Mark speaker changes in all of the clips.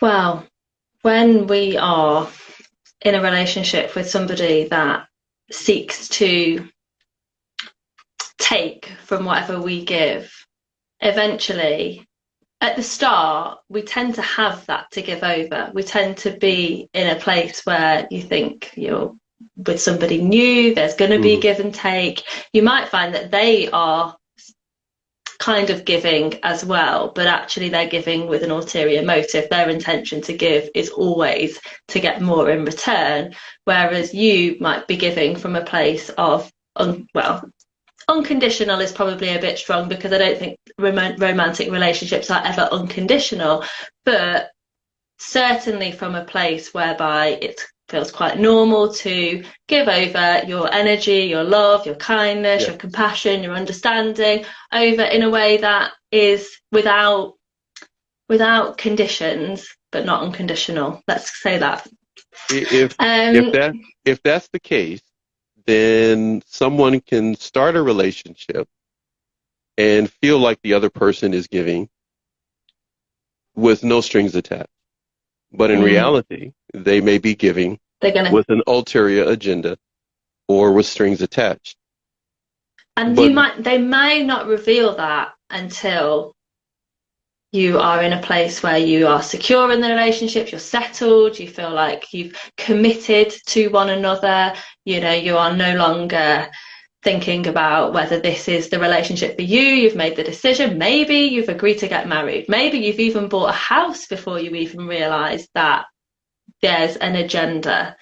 Speaker 1: Well, when we are in a relationship with somebody that seeks to take from whatever we give, eventually, at the start, we tend to have that to give over. We tend to be in a place where you think you're with somebody new, there's going to be
Speaker 2: Hmm.
Speaker 1: give and take. You might find that they are kind of giving as well, but actually they're giving with an ulterior motive. Their intention to give is always to get more in return, whereas you might be giving from a place of, well, unconditional is probably a bit strong because I don't think romantic relationships are ever unconditional, but certainly from a place whereby it feels quite normal to give over your energy, your love, your kindness,
Speaker 2: Yeah.
Speaker 1: your compassion, your understanding over in a way that is without conditions, but not unconditional. Let's say that.
Speaker 2: If if
Speaker 1: Um,
Speaker 2: that if that's the case, then someone can start a relationship and feel like the other person is giving with no strings attached. But in
Speaker 1: mm,
Speaker 2: reality, they may be giving
Speaker 1: they're gonna,
Speaker 2: with an ulterior agenda or with strings attached.
Speaker 1: and
Speaker 2: But
Speaker 1: they may not reveal that until you are in a place where you are secure in the relationship, you're settled, you feel like you've committed to one another, you are no longer thinking about whether this is the relationship for you, you've made the decision, maybe you've agreed to get married, maybe you've even bought a house before you even realise that there's an agenda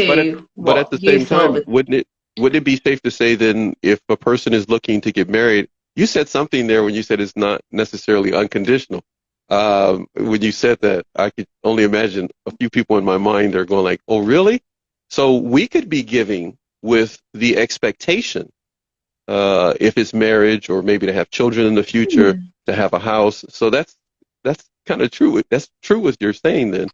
Speaker 2: but at
Speaker 1: to
Speaker 2: but at
Speaker 1: what
Speaker 2: the
Speaker 1: you
Speaker 2: same
Speaker 1: thought
Speaker 2: time,
Speaker 1: was.
Speaker 2: wouldn't it be safe to say then if a person is looking to get married, you said something there when you said it's not necessarily unconditional. When you said that, I could only imagine a few people in my mind are going like, "Oh, really?" So we could be giving with the expectation, if it's marriage or maybe to have children in the future,
Speaker 1: Hmm.
Speaker 2: to have a house. So that's kind of true. That's true what you're saying then,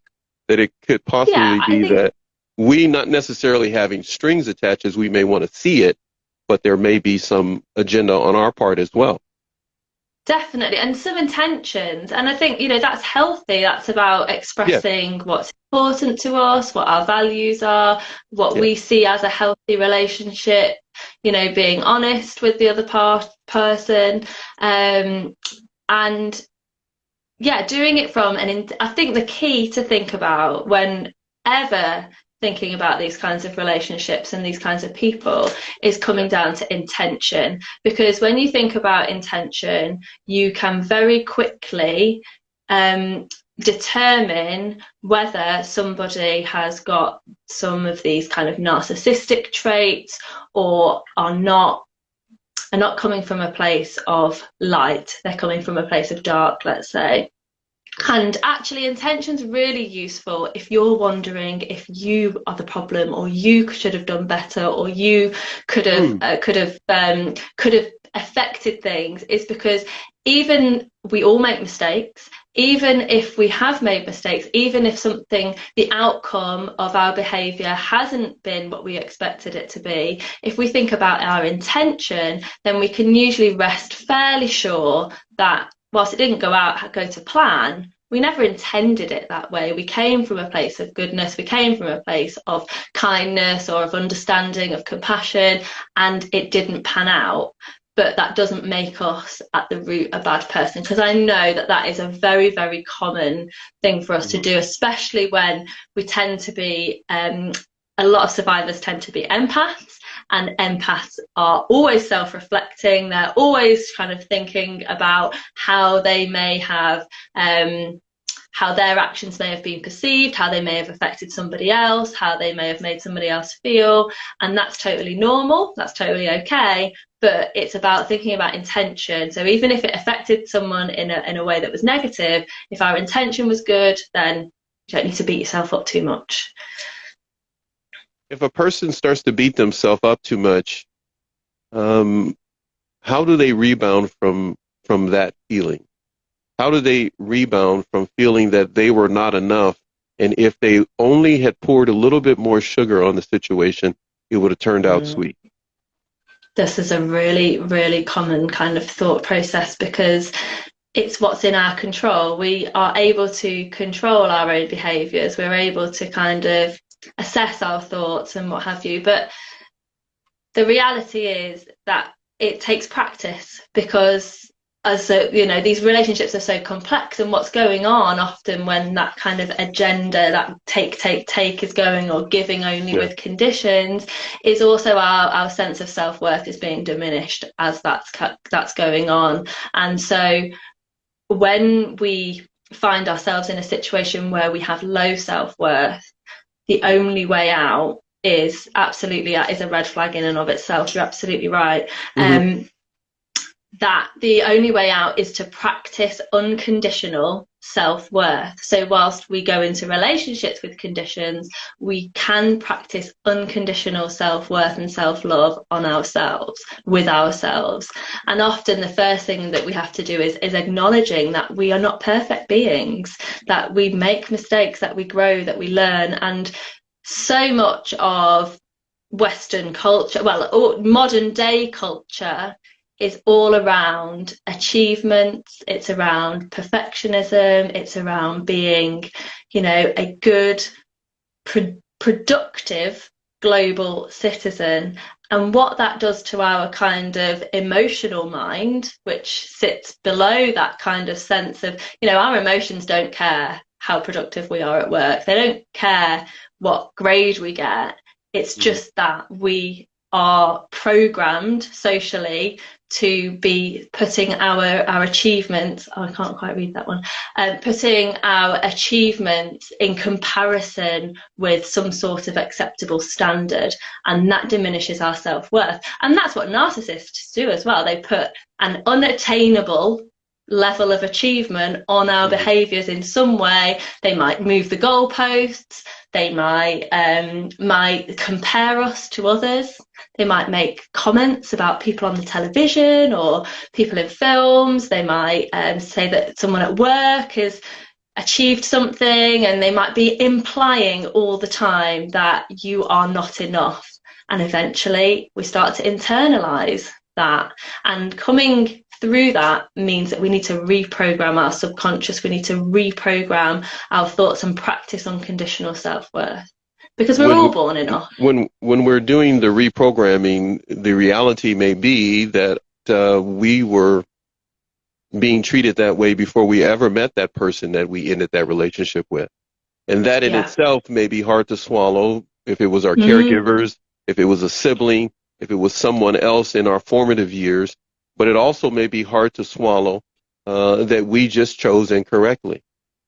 Speaker 2: that it could
Speaker 1: Yeah,
Speaker 2: possibly
Speaker 1: I
Speaker 2: be
Speaker 1: think
Speaker 2: that we not necessarily having strings attached as we may want to see it, but there may be some agenda on our part as well.
Speaker 1: definitely, and some intentions. And I think, that's healthy. That's about
Speaker 2: Yeah,
Speaker 1: expressing what's important to us, what our values are, what
Speaker 2: yeah.
Speaker 1: we see as a healthy relationship, being honest with the other person. Um, and yeah, doing it from I think the key to think about whenever thinking about these kinds of relationships and these kinds of people is
Speaker 2: Yeah.
Speaker 1: coming down to intention. Because when you think about intention, you can very quickly um, determine whether somebody has got some of these kind of narcissistic traits or are not coming from a place of light. They're coming from a place of dark, let's say. And actually, intention's really useful if you're wondering if you are the problem, or you should have done better, or you
Speaker 2: Mm.
Speaker 1: could have affected things. Is because even we all make mistakes. Even if we have made mistakes, even if the outcome of our behaviour hasn't been what we expected it to be, if we think about our intention, then we can usually rest fairly sure that whilst it didn't go to plan, we never intended it that way. We came from a place of goodness, we came from a place of kindness or of understanding, of compassion, and it didn't pan out. But that doesn't make us at the root a bad person, because I know that that is a very, very common thing for us to
Speaker 2: Hmm.
Speaker 1: do, especially when we tend to be a lot of survivors tend to be empaths, and empaths are always self-reflecting. They're always kind of thinking about how they may have how their actions may have been perceived, how they may have affected somebody else, how they may have made somebody else feel. And that's totally normal, that's totally okay. But it's about thinking about intention. So even if it affected someone in a way that was negative, if our intention was good, then you don't need to beat yourself up too much.
Speaker 2: If a person starts to beat themselves up too much, um, how do they rebound from that feeling? How do they rebound from feeling that they were not enough? And if they only had poured a little bit more sugar on the situation, it would have turned out
Speaker 1: Mm.
Speaker 2: sweet.
Speaker 1: This is a really, really common kind of thought process, because it's what's in our control. We are able to control our own behaviors. We're able to kind of assess our thoughts and what have you. But the reality is that it takes practice, because these relationships are so complex, and what's going on often when that kind of agenda, that take is going, or giving only
Speaker 2: Yeah.
Speaker 1: with conditions, is also our sense of self-worth is being diminished as that's going on. And so when we find ourselves in a situation where we have low self-worth, the only way out is absolutely, is a red flag in and of itself. You're absolutely right.
Speaker 2: Hmm.
Speaker 1: That the only way out is to practice unconditional self-worth. So whilst we go into relationships with conditions, we can practice unconditional self-worth and self-love on ourselves, with ourselves. And often the first thing that we have to do is acknowledging that we are not perfect beings, that we make mistakes, that we grow, that we learn. And so much of Western culture, well, modern day culture, is all around achievements. It's around perfectionism. It's around being, a good, productive global citizen. And what that does to our kind of emotional mind, which sits below that kind of sense of, our emotions don't care how productive we are at work. They don't care what grade we get. It's
Speaker 2: Hmm.
Speaker 1: just that we are programmed socially to be putting our achievements, oh, I can't quite read that one, putting our achievements in comparison with some sort of acceptable standard, and that diminishes our self-worth. And that's what narcissists do as well. They put an unattainable level of achievement on our
Speaker 2: Hmm.
Speaker 1: behaviors in some way. They might move the goalposts. They might compare us to others. They might make comments about people on the television or people in films. They might say that someone at work has achieved something, and they might be implying all the time that you are not enough. And eventually we start to internalize that. And coming through that means that we need to reprogram our subconscious. We need to reprogram our thoughts and practice unconditional self-worth, because we're
Speaker 2: When
Speaker 1: all born enough.
Speaker 2: when we're doing the reprogramming, the reality may be that we were being treated that way before we ever met that person that we ended that relationship with. And that in
Speaker 1: Yeah.
Speaker 2: itself may be hard to swallow if it was our
Speaker 1: Mm,
Speaker 2: caregivers, if it was a sibling, if it was someone else in our formative years. But it also may be hard to swallow that we just chose incorrectly,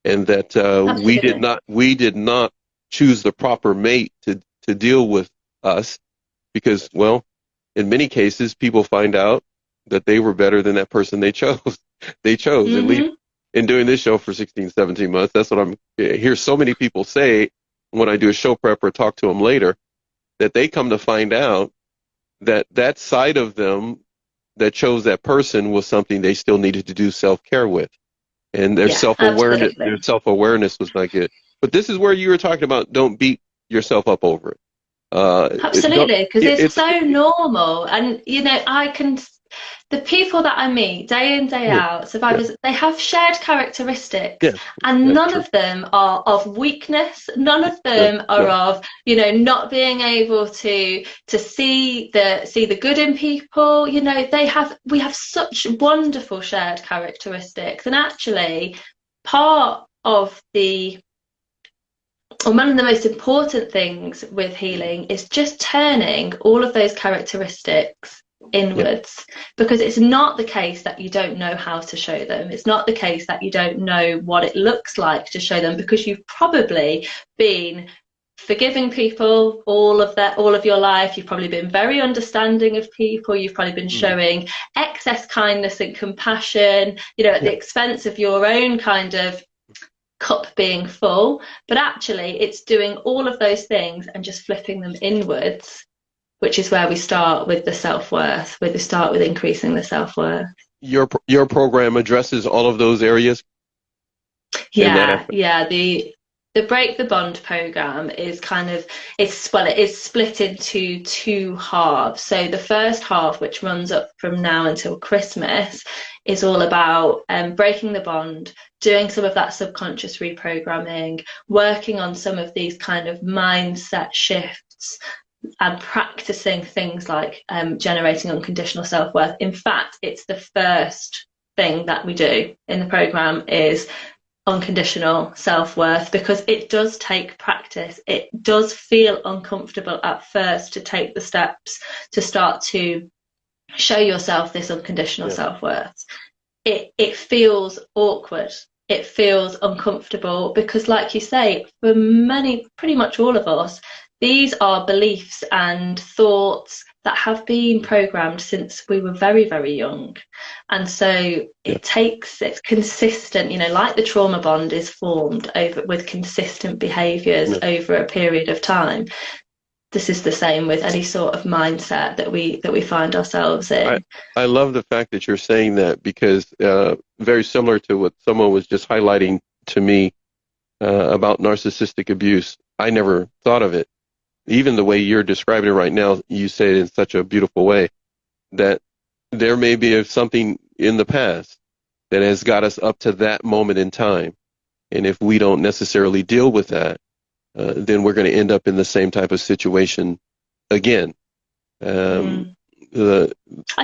Speaker 2: and that
Speaker 1: absolutely.
Speaker 2: we did not choose the proper mate to deal with us, because, well, in many cases, people find out that they were better than that person they chose. They chose, at least
Speaker 1: Mm-hmm.
Speaker 2: in doing this show for 16, 17 months. That's what I hear so many people say when I do a show prep or talk to them later, that they come to find out that that side of them that chose that person was something they still needed to do self-care with. And
Speaker 1: Yeah,
Speaker 2: their
Speaker 1: absolutely.
Speaker 2: self-awareness was not good. But this is where you were talking about, don't beat yourself up over it. Don't,
Speaker 1: Absolutely, because it's
Speaker 2: it's,
Speaker 1: so normal. And, the people that I meet day in, day
Speaker 2: yeah,
Speaker 1: out,
Speaker 2: yeah,
Speaker 1: survivors, they have shared characteristics,
Speaker 2: yeah,
Speaker 1: and
Speaker 2: that's
Speaker 1: none
Speaker 2: true.
Speaker 1: of them are of weakness. None of
Speaker 2: No,
Speaker 1: them are
Speaker 2: no.
Speaker 1: of, not being able to see the good in people. We have such wonderful shared characteristics. And actually, part of the one of the most important things with healing is just turning all of those characteristics
Speaker 2: Yeah.
Speaker 1: inwards, because it's not the case that you don't know how to show them. It's not the case that you don't know what it looks like to show them, because you've probably been forgiving people all of your life. You've probably been very understanding of people. You've probably been
Speaker 2: Hmm.
Speaker 1: showing excess kindness and compassion, at
Speaker 2: Yeah.
Speaker 1: the expense of your own kind of cup being full. But actually it's doing all of those things and just flipping them inwards, which is where we start with the self-worth, where we start with increasing the self-worth.
Speaker 2: Your program addresses all of those areas in that
Speaker 1: Yeah,
Speaker 2: aspect.
Speaker 1: yeah. the Break the Bond program is kind of, it is split into two halves. So the first half, which runs up from now until Christmas, is all about breaking the bond, doing some of that subconscious reprogramming, working on some of these kind of mindset shifts, and practicing things like generating unconditional self-worth. In fact, it's the first thing that we do in the program is unconditional self-worth, because it does take practice. It does feel uncomfortable at first to take the steps to start to show yourself this unconditional self-worth. It feels awkward. It feels uncomfortable because, like you say, for many, pretty much all of us, these are beliefs and thoughts that have been programmed since we were very, very young. And so it's consistent, like the trauma bond is formed over with consistent behaviors over a period of time. This is the same with any sort of mindset that we find ourselves in.
Speaker 2: I love the fact that you're saying that, because very similar to what someone was just highlighting to me about narcissistic abuse. I never thought of it. Even the way you're describing it right now, you say it in such a beautiful way, that there may be something in the past that has got us up to that moment in time. And if we don't necessarily deal with that, then we're going to end up in the same type of situation again.
Speaker 1: I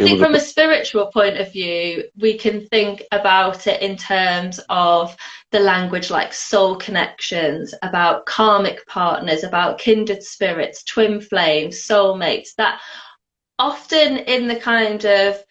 Speaker 1: think from a spiritual point of view, we can think about it in terms of the language like soul connections, about karmic partners, about kindred spirits, twin flames, soulmates, that often in the kind of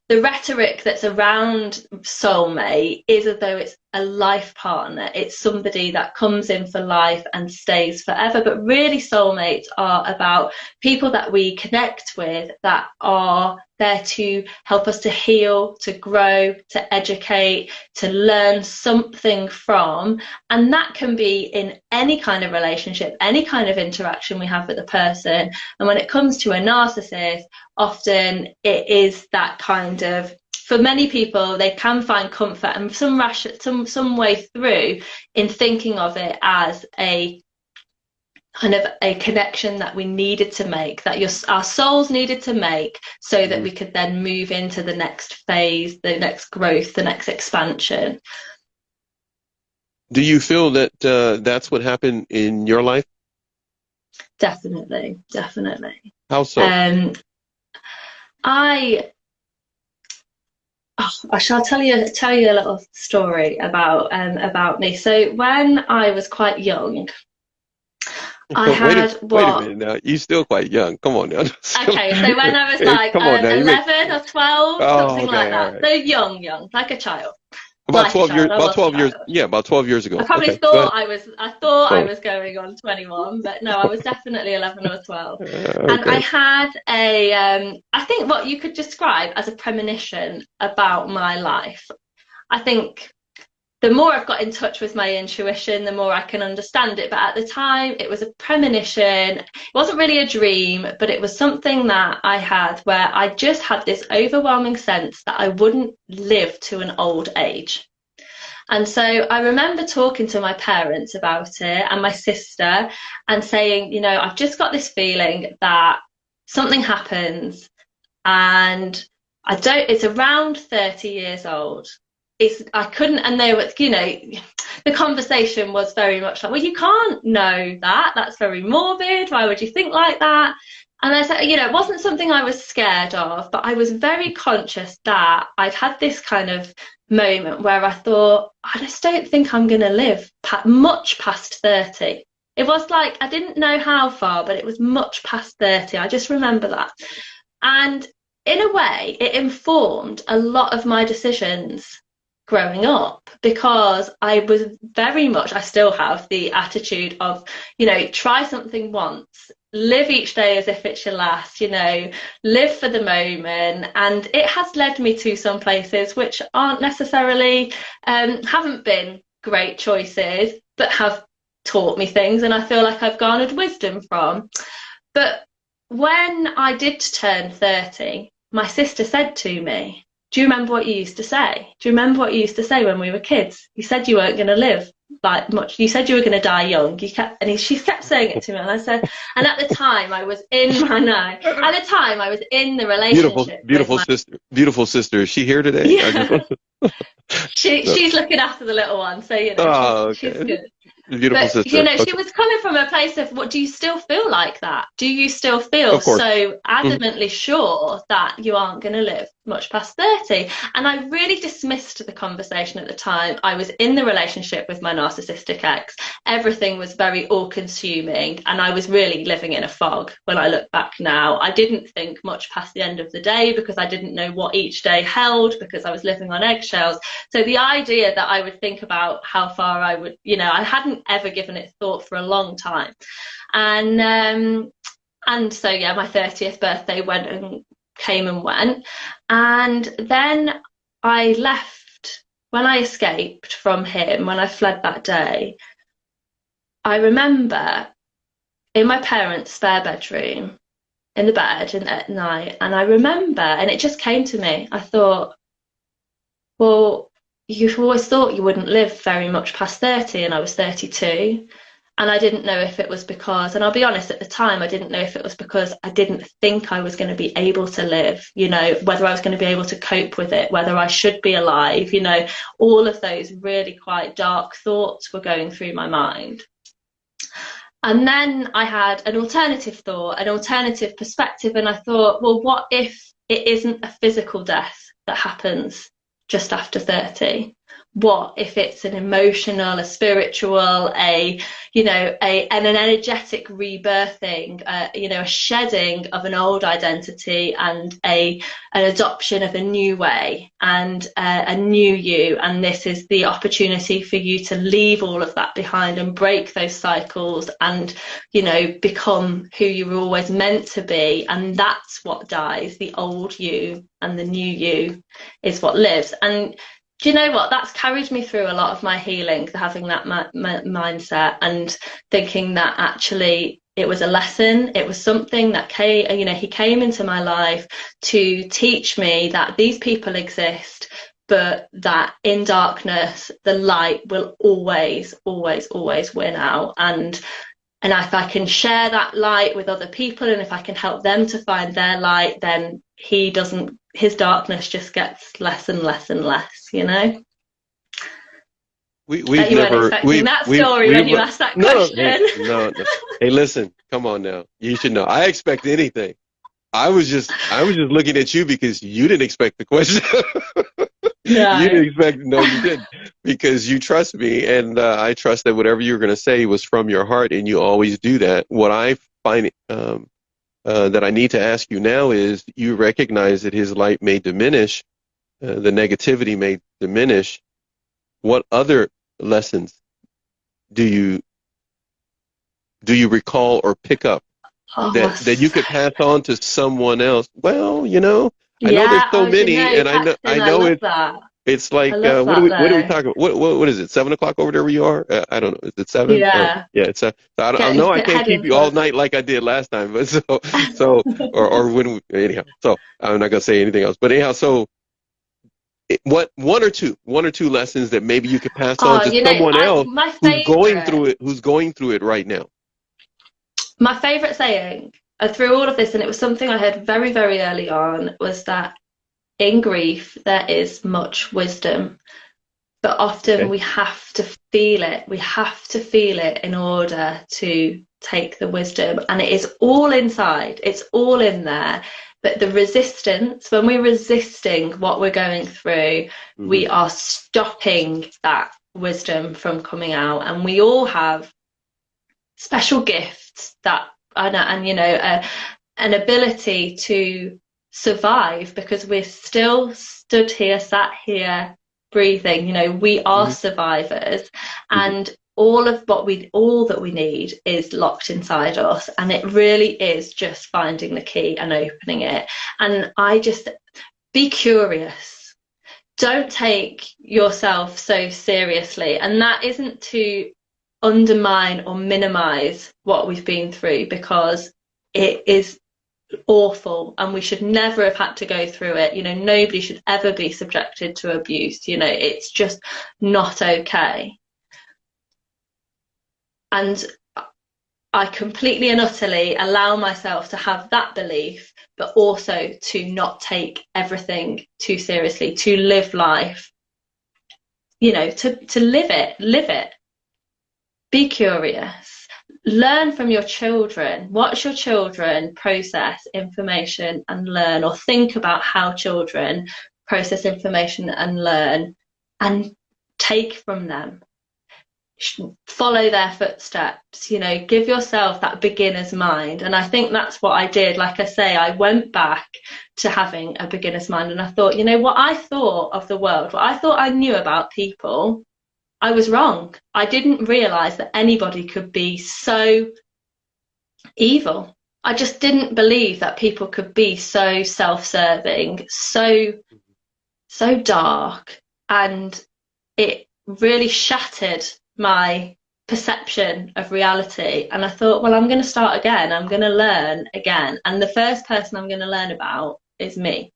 Speaker 1: the rhetoric that's around soulmate is as though it's a life partner. It's somebody that comes in for life and stays forever. But really, soulmates are about people that we connect with, that are there to help us to heal, to grow, to educate, to learn something from. And that can be in any kind of relationship, any kind of interaction we have with a person. And when it comes to a narcissist, often it is that kind of, for many people, they can find comfort and some way through in thinking of it as a kind of a connection that we needed to make, that our souls needed to make, so that we could then move into the next phase, the next growth, the next expansion.
Speaker 2: Do you feel that that's what happened in your life?
Speaker 1: Definitely.
Speaker 2: How so?
Speaker 1: I shall tell you a little story about me. So when I was quite young, I had
Speaker 2: wait a minute now. You're still quite young. Come on now.
Speaker 1: Okay, so when I was like
Speaker 2: Come on now.
Speaker 1: 11 or 12, something like that.
Speaker 2: Right.
Speaker 1: So young, like a child.
Speaker 2: About 12 years. About 12 years.
Speaker 1: Child.
Speaker 2: Yeah, about 12 years ago.
Speaker 1: I probably thought I was going on 21, but no, I was definitely 11 or 12. And I had I think what you could describe as a premonition about my life. I think the more I've got in touch with my intuition, the more I can understand it. But at the time, it was a premonition. It wasn't really a dream, but it was something that I had where I just had this overwhelming sense that I wouldn't live to an old age. And so I remember talking to my parents about it and my sister and saying, I've just got this feeling that something happens and it's around 30 years old. I couldn't, and they were, the conversation was very much like, well, you can't know that. That's very morbid. Why would you think like that? And I said, it wasn't something I was scared of, but I was very conscious that I'd had this kind of moment where I thought, I just don't think I'm going to live much past 30. It was like, I didn't know how far, but it was much past 30. I just remember that. And in a way, it informed a lot of my decisions growing up, because I still have the attitude of, try something once, live each day as if it's your last, live for the moment. And it has led me to some places which aren't necessarily, haven't been great choices, but have taught me things, and I feel like I've garnered wisdom from. But when I did turn 30, my sister said to me, do you remember what you used to say? Do you remember what you used to say when we were kids? You said you weren't going to live like much. You said you were going to die young. She kept saying it to me, and I said, and at the time I was in my no. At the time I was in the
Speaker 2: Beautiful,
Speaker 1: relationship with
Speaker 2: beautiful
Speaker 1: my
Speaker 2: sister. Beautiful sister. Is she here today? I just
Speaker 1: yeah.
Speaker 2: want to.
Speaker 1: She's looking after the little one, so
Speaker 2: Oh,
Speaker 1: she's
Speaker 2: okay.
Speaker 1: good.
Speaker 2: Beautiful
Speaker 1: But
Speaker 2: sister.
Speaker 1: she
Speaker 2: Okay.
Speaker 1: was coming from a place of, what, do you still feel like that? Do you still feel
Speaker 2: Of course.
Speaker 1: so
Speaker 2: Hmm.
Speaker 1: adamantly sure that you aren't going to live much past 30? And I really dismissed the conversation at the time. I was in the relationship with my narcissistic ex. Everything was very all consuming, and I was really living in a fog when I look back now. I didn't think much past the end of the day because I didn't know what each day held, because I was living on eggshells. So the idea that I would think about how far I would, I hadn't ever given it thought for a long time. And so yeah, my 30th birthday went and came and went. And then I left. When I escaped from him, when I fled that day, I remember in my parents' spare bedroom, in the bed at night, and I remember, and it just came to me, I thought, well, you've always thought you wouldn't live very much past 30, and I was 32. And I didn't know if it was because, and I'll be honest, at the time, I didn't know if it was because I didn't think I was going to be able to live, whether I was going to be able to cope with it, whether I should be alive, all of those really quite dark thoughts were going through my mind. And then I had an alternative thought, an alternative perspective, and I thought, well, what if it isn't a physical death that happens just after 30? What if it's an emotional, a spiritual, an energetic rebirthing, a shedding of an old identity, and an adoption of a new way, and a new you, and this is the opportunity for you to leave all of that behind and break those cycles, and become who you were always meant to be. And that's what dies. The old you and the new you is what lives. And do you know what? That's carried me through a lot of my healing, having that mindset, and thinking that actually it was a lesson. It was something that he came into my life to teach me that these people exist, but that in darkness, the light will always, always, always win out. And if I can share that light with other people, and if I can help them to find their light, then his darkness just gets less and less and less,
Speaker 2: We've
Speaker 1: You weren't
Speaker 2: never
Speaker 1: expecting that
Speaker 2: we've
Speaker 1: story when you asked that
Speaker 2: no, hey,
Speaker 1: question.
Speaker 2: no, no. Hey, listen, come on now. You should know. I expect anything. I was just looking at you because you didn't expect the question. You
Speaker 1: No.
Speaker 2: didn't expect, no, you didn't, because you trust me, and I trust that whatever you were going to say was from your heart, and you always do that. What I find that I need to ask you now is, you recognize that his light may diminish, the negativity may diminish. What other lessons do you recall or pick up
Speaker 1: Oh,
Speaker 2: that you could pass on to someone else? Well, I know there's
Speaker 1: yeah.
Speaker 2: so
Speaker 1: Oh,
Speaker 2: many, and I
Speaker 1: Paxton, I
Speaker 2: know
Speaker 1: love
Speaker 2: it's
Speaker 1: that.
Speaker 2: it's
Speaker 1: I
Speaker 2: like
Speaker 1: love that
Speaker 2: what are we
Speaker 1: though.
Speaker 2: talking about? What is it? 7 o'clock over there where you are? I don't know. Is it 7?
Speaker 1: Yeah.
Speaker 2: Yeah, it's so I
Speaker 1: Getting
Speaker 2: know I can't keep
Speaker 1: heading
Speaker 2: you all
Speaker 1: towards.
Speaker 2: night like I did last time, but so or when anyhow. So I'm not gonna say anything else. But anyhow, so what one or two lessons that maybe you could pass on
Speaker 1: Oh,
Speaker 2: to someone else
Speaker 1: my
Speaker 2: through
Speaker 1: favorite,
Speaker 2: it, who's going through it right now?
Speaker 1: my favorite saying through all of this, and it was something I heard very, very early on, was that in grief there is much wisdom, but often
Speaker 2: Okay.
Speaker 1: we have to feel it. We have to feel it in order to take the wisdom. And it is all inside, it's all in there. But the resistance, when we're resisting what we're going through,
Speaker 2: Hmm.
Speaker 1: we are stopping that wisdom from coming out. And we all have special gifts that, an ability to survive, because we're still stood here, sat here, breathing. We are
Speaker 2: Hmm.
Speaker 1: survivors,
Speaker 2: Hmm.
Speaker 1: and all that we need is locked inside us, and it really is just finding the key and opening it. And I just, be curious. Don't take yourself so seriously, and that isn't to undermine or minimize what we've been through, because it is awful and we should never have had to go through it. Nobody should ever be subjected to abuse. It's just not okay. And I completely and utterly allow myself to have that belief, but also to not take everything too seriously, to live life, to live it, be curious, learn from your children, watch your children process information and learn, or think about how children process information and learn, and take from them, follow their footsteps, give yourself that beginner's mind. And I think that's what I did. Like I say, I went back to having a beginner's mind, and I thought, what I thought of the world, what I thought I knew about people, I was wrong. I didn't realize that anybody could be so evil. I just didn't believe that people could be so self-serving, so dark, and it really shattered my perception of reality. And I thought, well, I'm going to start again. I'm going to learn again. And the first person I'm going to learn about is me.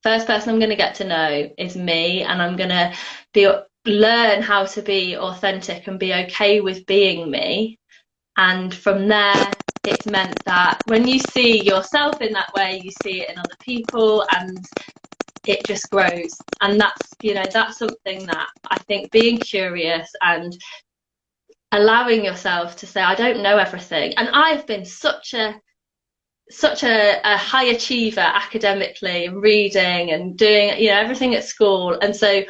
Speaker 1: First person I'm going to get to know is me, and I'm going to learn how to be authentic and be okay with being me. And from there, it's meant that when you see yourself in that way, you see it in other people, and it just grows. And that's something that I think, being curious and allowing yourself to say, I don't know everything. And I've been such a high achiever academically, reading and doing everything at school, and so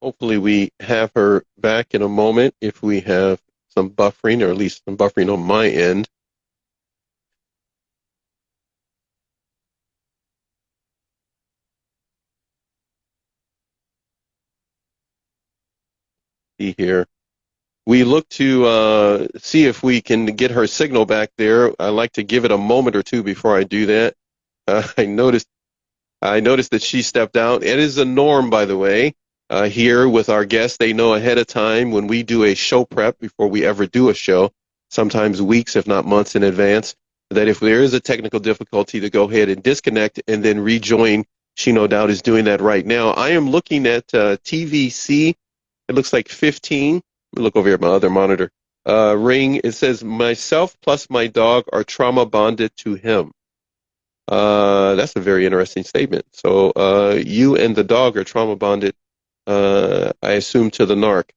Speaker 2: Hopefully we have her back in a moment if we have some buffering, or at least some buffering on my end. See here. We look to see if we can get her signal back there. I like to give it a moment or two before I do that. I noticed that she stepped out. It is a norm, by the way, here with our guests. They know ahead of time when we do a show prep before we ever do a show, sometimes weeks, if not months in advance, that if there is a technical difficulty, to go ahead and disconnect and then rejoin. She no doubt is doing that right now. I am looking at TVC. It looks like 15. Let me look over here at my other monitor. Ring, it says, myself plus my dog are trauma bonded to him. That's a very interesting statement. So you and the dog are trauma bonded, I assume, to the narc.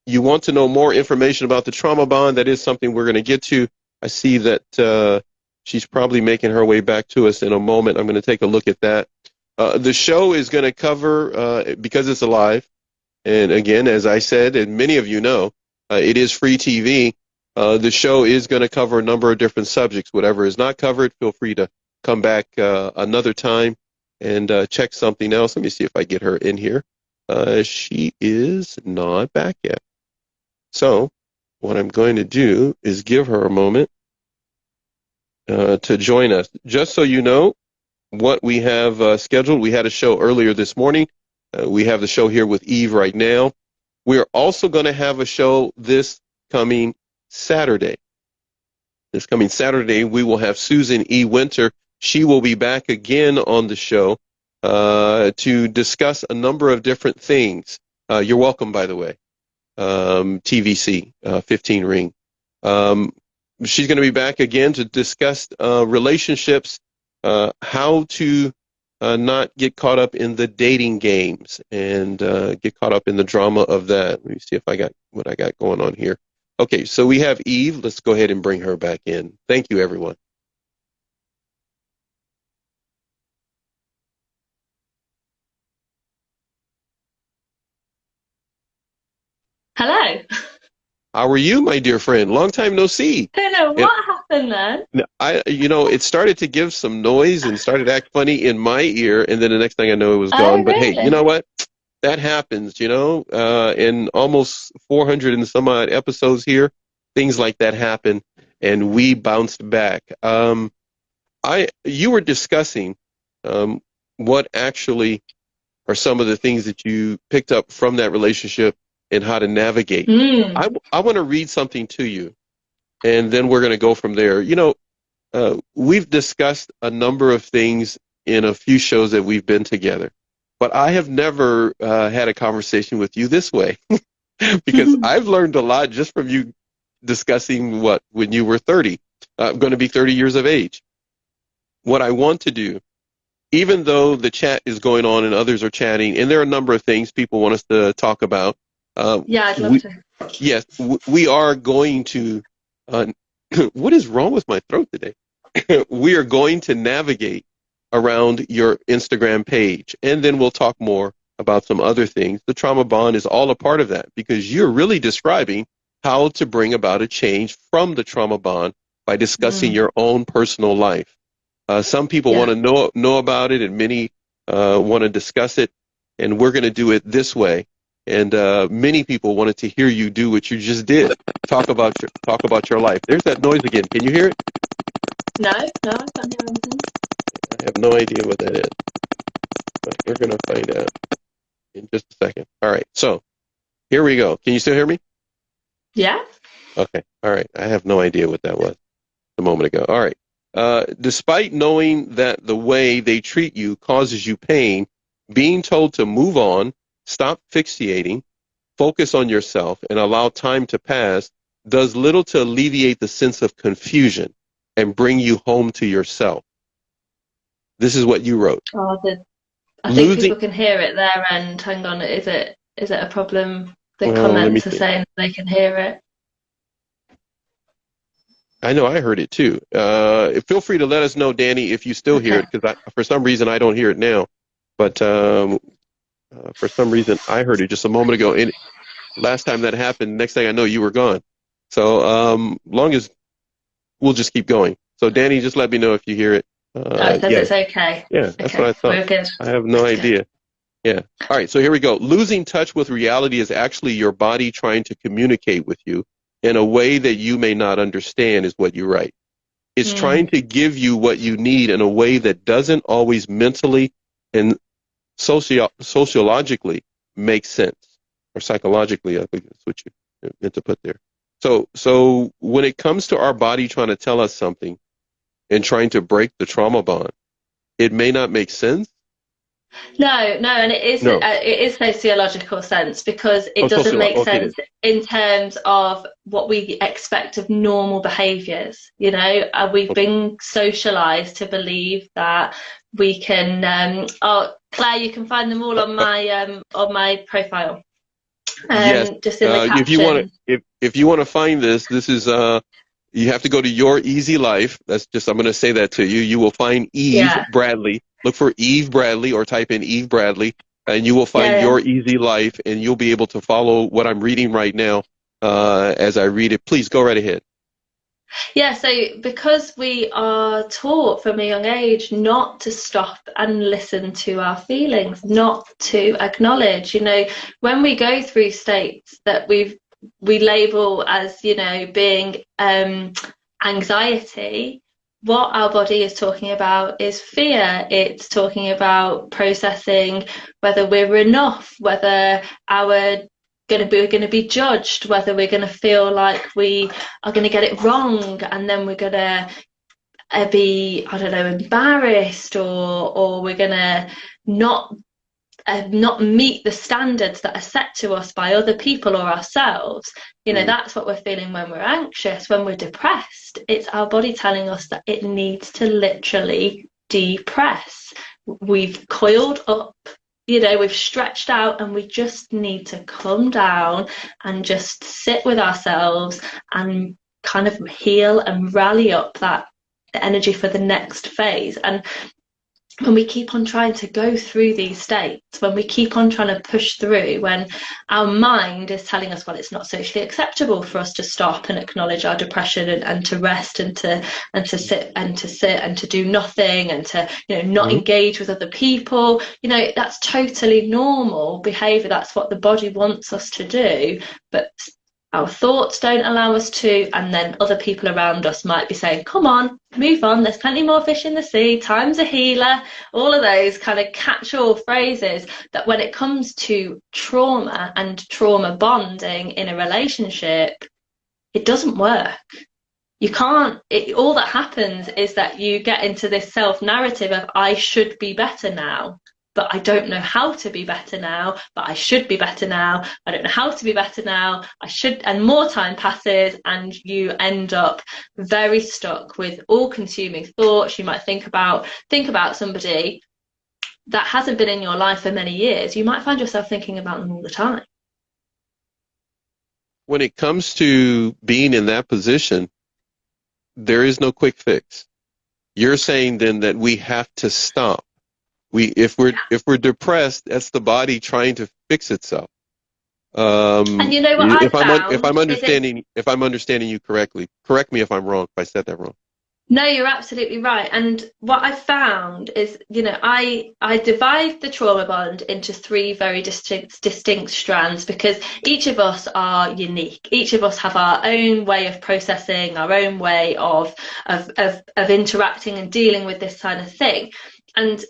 Speaker 2: You want to know more information about the trauma bond? That is something we're going to get to. I see that she's probably making her way back to us in a moment. I'm going to take a look at that. The show is going to cover, because it's alive, and again, as I said, and many of you know, it is free TV. The show is going to cover a number of different subjects. Whatever is not covered, feel free to come back another time and check something else. Let me see if I get her in here. She is not back yet. So what I'm going to do is give her a moment to join us. Just so you know what we have scheduled, we had a show earlier this morning. We have the show here with Eve right now. We're also going to have a show this coming Saturday. This coming Saturday, we will have Susan E. Winter. She will be back again on the show to discuss a number of different things. You're welcome, by the way. TVC 15 Ring. She's going to be back again to discuss relationships, how to not get caught up in the dating games and get caught up in the drama of that. Let me see if I got what I got going on here. Okay, so we have Eve. Let's go ahead and bring her back in. Thank you, everyone.
Speaker 1: hello.
Speaker 2: How are you, my dear friend? Long time no see.
Speaker 1: I don't know what happened then.
Speaker 2: It started to give some noise and started to act funny in my ear, and then the next thing I know, it was
Speaker 1: Oh,
Speaker 2: gone. But hey, you
Speaker 1: really?
Speaker 2: know what? That happens, in almost 400 and some odd episodes here, things like that happen, and we bounced back. You were discussing what actually are some of the things that you picked up from that relationship and how to navigate. I want to read something to you, and then we're going to go from there. we've discussed a number of things in a few shows that we've been together, but I have never had a conversation with you this way because I've learned a lot just from you discussing what when you were 30, going to be 30 years of age. What I want to do, even though the chat is going on and others are chatting, and there are a number of things people want us to talk about.
Speaker 1: Yeah, I'd love
Speaker 2: we,
Speaker 1: to.
Speaker 2: yes, we are going to. What is wrong with my throat today? We are going to navigate around your Instagram page, and then we'll talk more about some other things. The trauma bond is all a part of that because you're really describing how to bring about a change from the trauma bond by discussing your own personal life. Some people
Speaker 1: Yeah.
Speaker 2: want to know about it, and many want to discuss it, and we're going to do it this way. And many people wanted to hear you do what you just did. Talk about your life. There's that noise again. Can you hear it?
Speaker 1: No, I can't hear anything.
Speaker 2: I have no idea what that is, but we're going to find out in just a second. All right, so here we go. Can you still hear me?
Speaker 1: Yeah.
Speaker 2: Okay. All right. I have no idea what that was a moment ago. All right. Despite knowing that the way they treat you causes you pain, being told to move on, stop fixating, focus on yourself, and allow time to pass does little to alleviate the sense of confusion and bring you home to yourself. This is what you wrote.
Speaker 1: Oh, I think
Speaker 2: Losing.
Speaker 1: people can hear it there. And hang on, is it a problem? The
Speaker 2: Well, let me
Speaker 1: comments are
Speaker 2: see.
Speaker 1: saying they can hear it.
Speaker 2: I know I heard it too. Feel free to let us know, Danny, if you still hear
Speaker 1: Okay.
Speaker 2: it, because for some reason I don't hear it now. But for some reason I heard it just a moment ago. And last time that happened, next thing I know, you were gone. So long as we'll just keep going. So Danny, just let me know if you hear it.
Speaker 1: Oh, it says
Speaker 2: Yeah,
Speaker 1: it's okay.
Speaker 2: yeah, that's what
Speaker 1: Okay,
Speaker 2: I thought.
Speaker 1: we're good.
Speaker 2: I have no
Speaker 1: That's good.
Speaker 2: idea. Yeah. All right. So here we go. Losing touch with reality is actually your body trying to communicate with you in a way that you may not understand, is what you write. It's trying
Speaker 1: Mm,
Speaker 2: to give you what you need in a way that doesn't always mentally and sociologically make sense, or psychologically, I think that's what you meant to put there. So when it comes to our body trying to tell us something and trying to break the trauma bond, it may not make sense.
Speaker 1: no, and
Speaker 2: No.
Speaker 1: it is sociological sense because
Speaker 2: Oh,
Speaker 1: it doesn't
Speaker 2: social.
Speaker 1: make
Speaker 2: Okay, it
Speaker 1: sense
Speaker 2: is.
Speaker 1: in terms of what we expect of normal behaviours. We've
Speaker 2: Okay.
Speaker 1: been socialised to believe that we can. Oh, Claire, you can find them all on my profile.
Speaker 2: Yes.
Speaker 1: Just in the
Speaker 2: If you want
Speaker 1: captions.
Speaker 2: to, if you want to find this, this is you have to go to Your Easy Life. That's just, I'm going to say that to you. You will find Eve
Speaker 1: Yeah,
Speaker 2: Bradley. Look for Eve Bradley or type in Eve Bradley, and you will find
Speaker 1: yeah,
Speaker 2: Your Easy Life, and you'll be able to follow what I'm reading right now as I read it. Please go right ahead.
Speaker 1: yeah. So because we are taught from a young age not to stop and listen to our feelings, not to acknowledge, when we go through states that we label as, being anxiety, what our body is talking about is fear. It's talking about processing whether we're enough, whether we're going to be judged, whether we're going to feel like we are going to get it wrong, and then we're going to be, I don't know, embarrassed, or we're going to not not meet the standards that are set to us by other people or ourselves.
Speaker 2: Mm,
Speaker 1: That's what we're feeling when we're anxious, when we're depressed. It's our body telling us that it needs to literally depress. We've coiled up, we've stretched out, and we just need to come down and just sit with ourselves and kind of heal and rally up that energy for the next phase. And when we keep on trying to go through these states, when we keep on trying to push through, when our mind is telling us, well, it's not socially acceptable for us to stop and acknowledge our depression, and to rest, and to sit and to do nothing, and to not
Speaker 2: mm,
Speaker 1: engage with other people, that's totally normal behavior. That's what the body wants us to do, but our thoughts don't allow us to, and then other people around us might be saying, come on, move on, there's plenty more fish in the sea, time's a healer, all of those kind of catch-all phrases that when it comes to trauma and trauma bonding in a relationship, it doesn't work. You can't, all that happens is that you get into this self narrative of, I should be better now, but I don't know how to be better now, but I should be better now. I don't know how to be better now. I should, and more time passes and you end up very stuck with all consuming thoughts. You might think about somebody that hasn't been in your life for many years. You might find yourself thinking about them all the time.
Speaker 2: When it comes to being in that position, there is no quick fix. You're saying then that we have to stop. If we're depressed, that's the body trying to fix itself.
Speaker 1: And you know what I
Speaker 2: If
Speaker 1: found
Speaker 2: I'm
Speaker 1: is it,
Speaker 2: understanding you correctly, correct me if I'm wrong, if I said that wrong.
Speaker 1: no, you're absolutely right. And what I found is, I divide the trauma bond into three very distinct strands, because each of us are unique. Each of us have our own way of processing, our own way of interacting and dealing with this kind of thing. And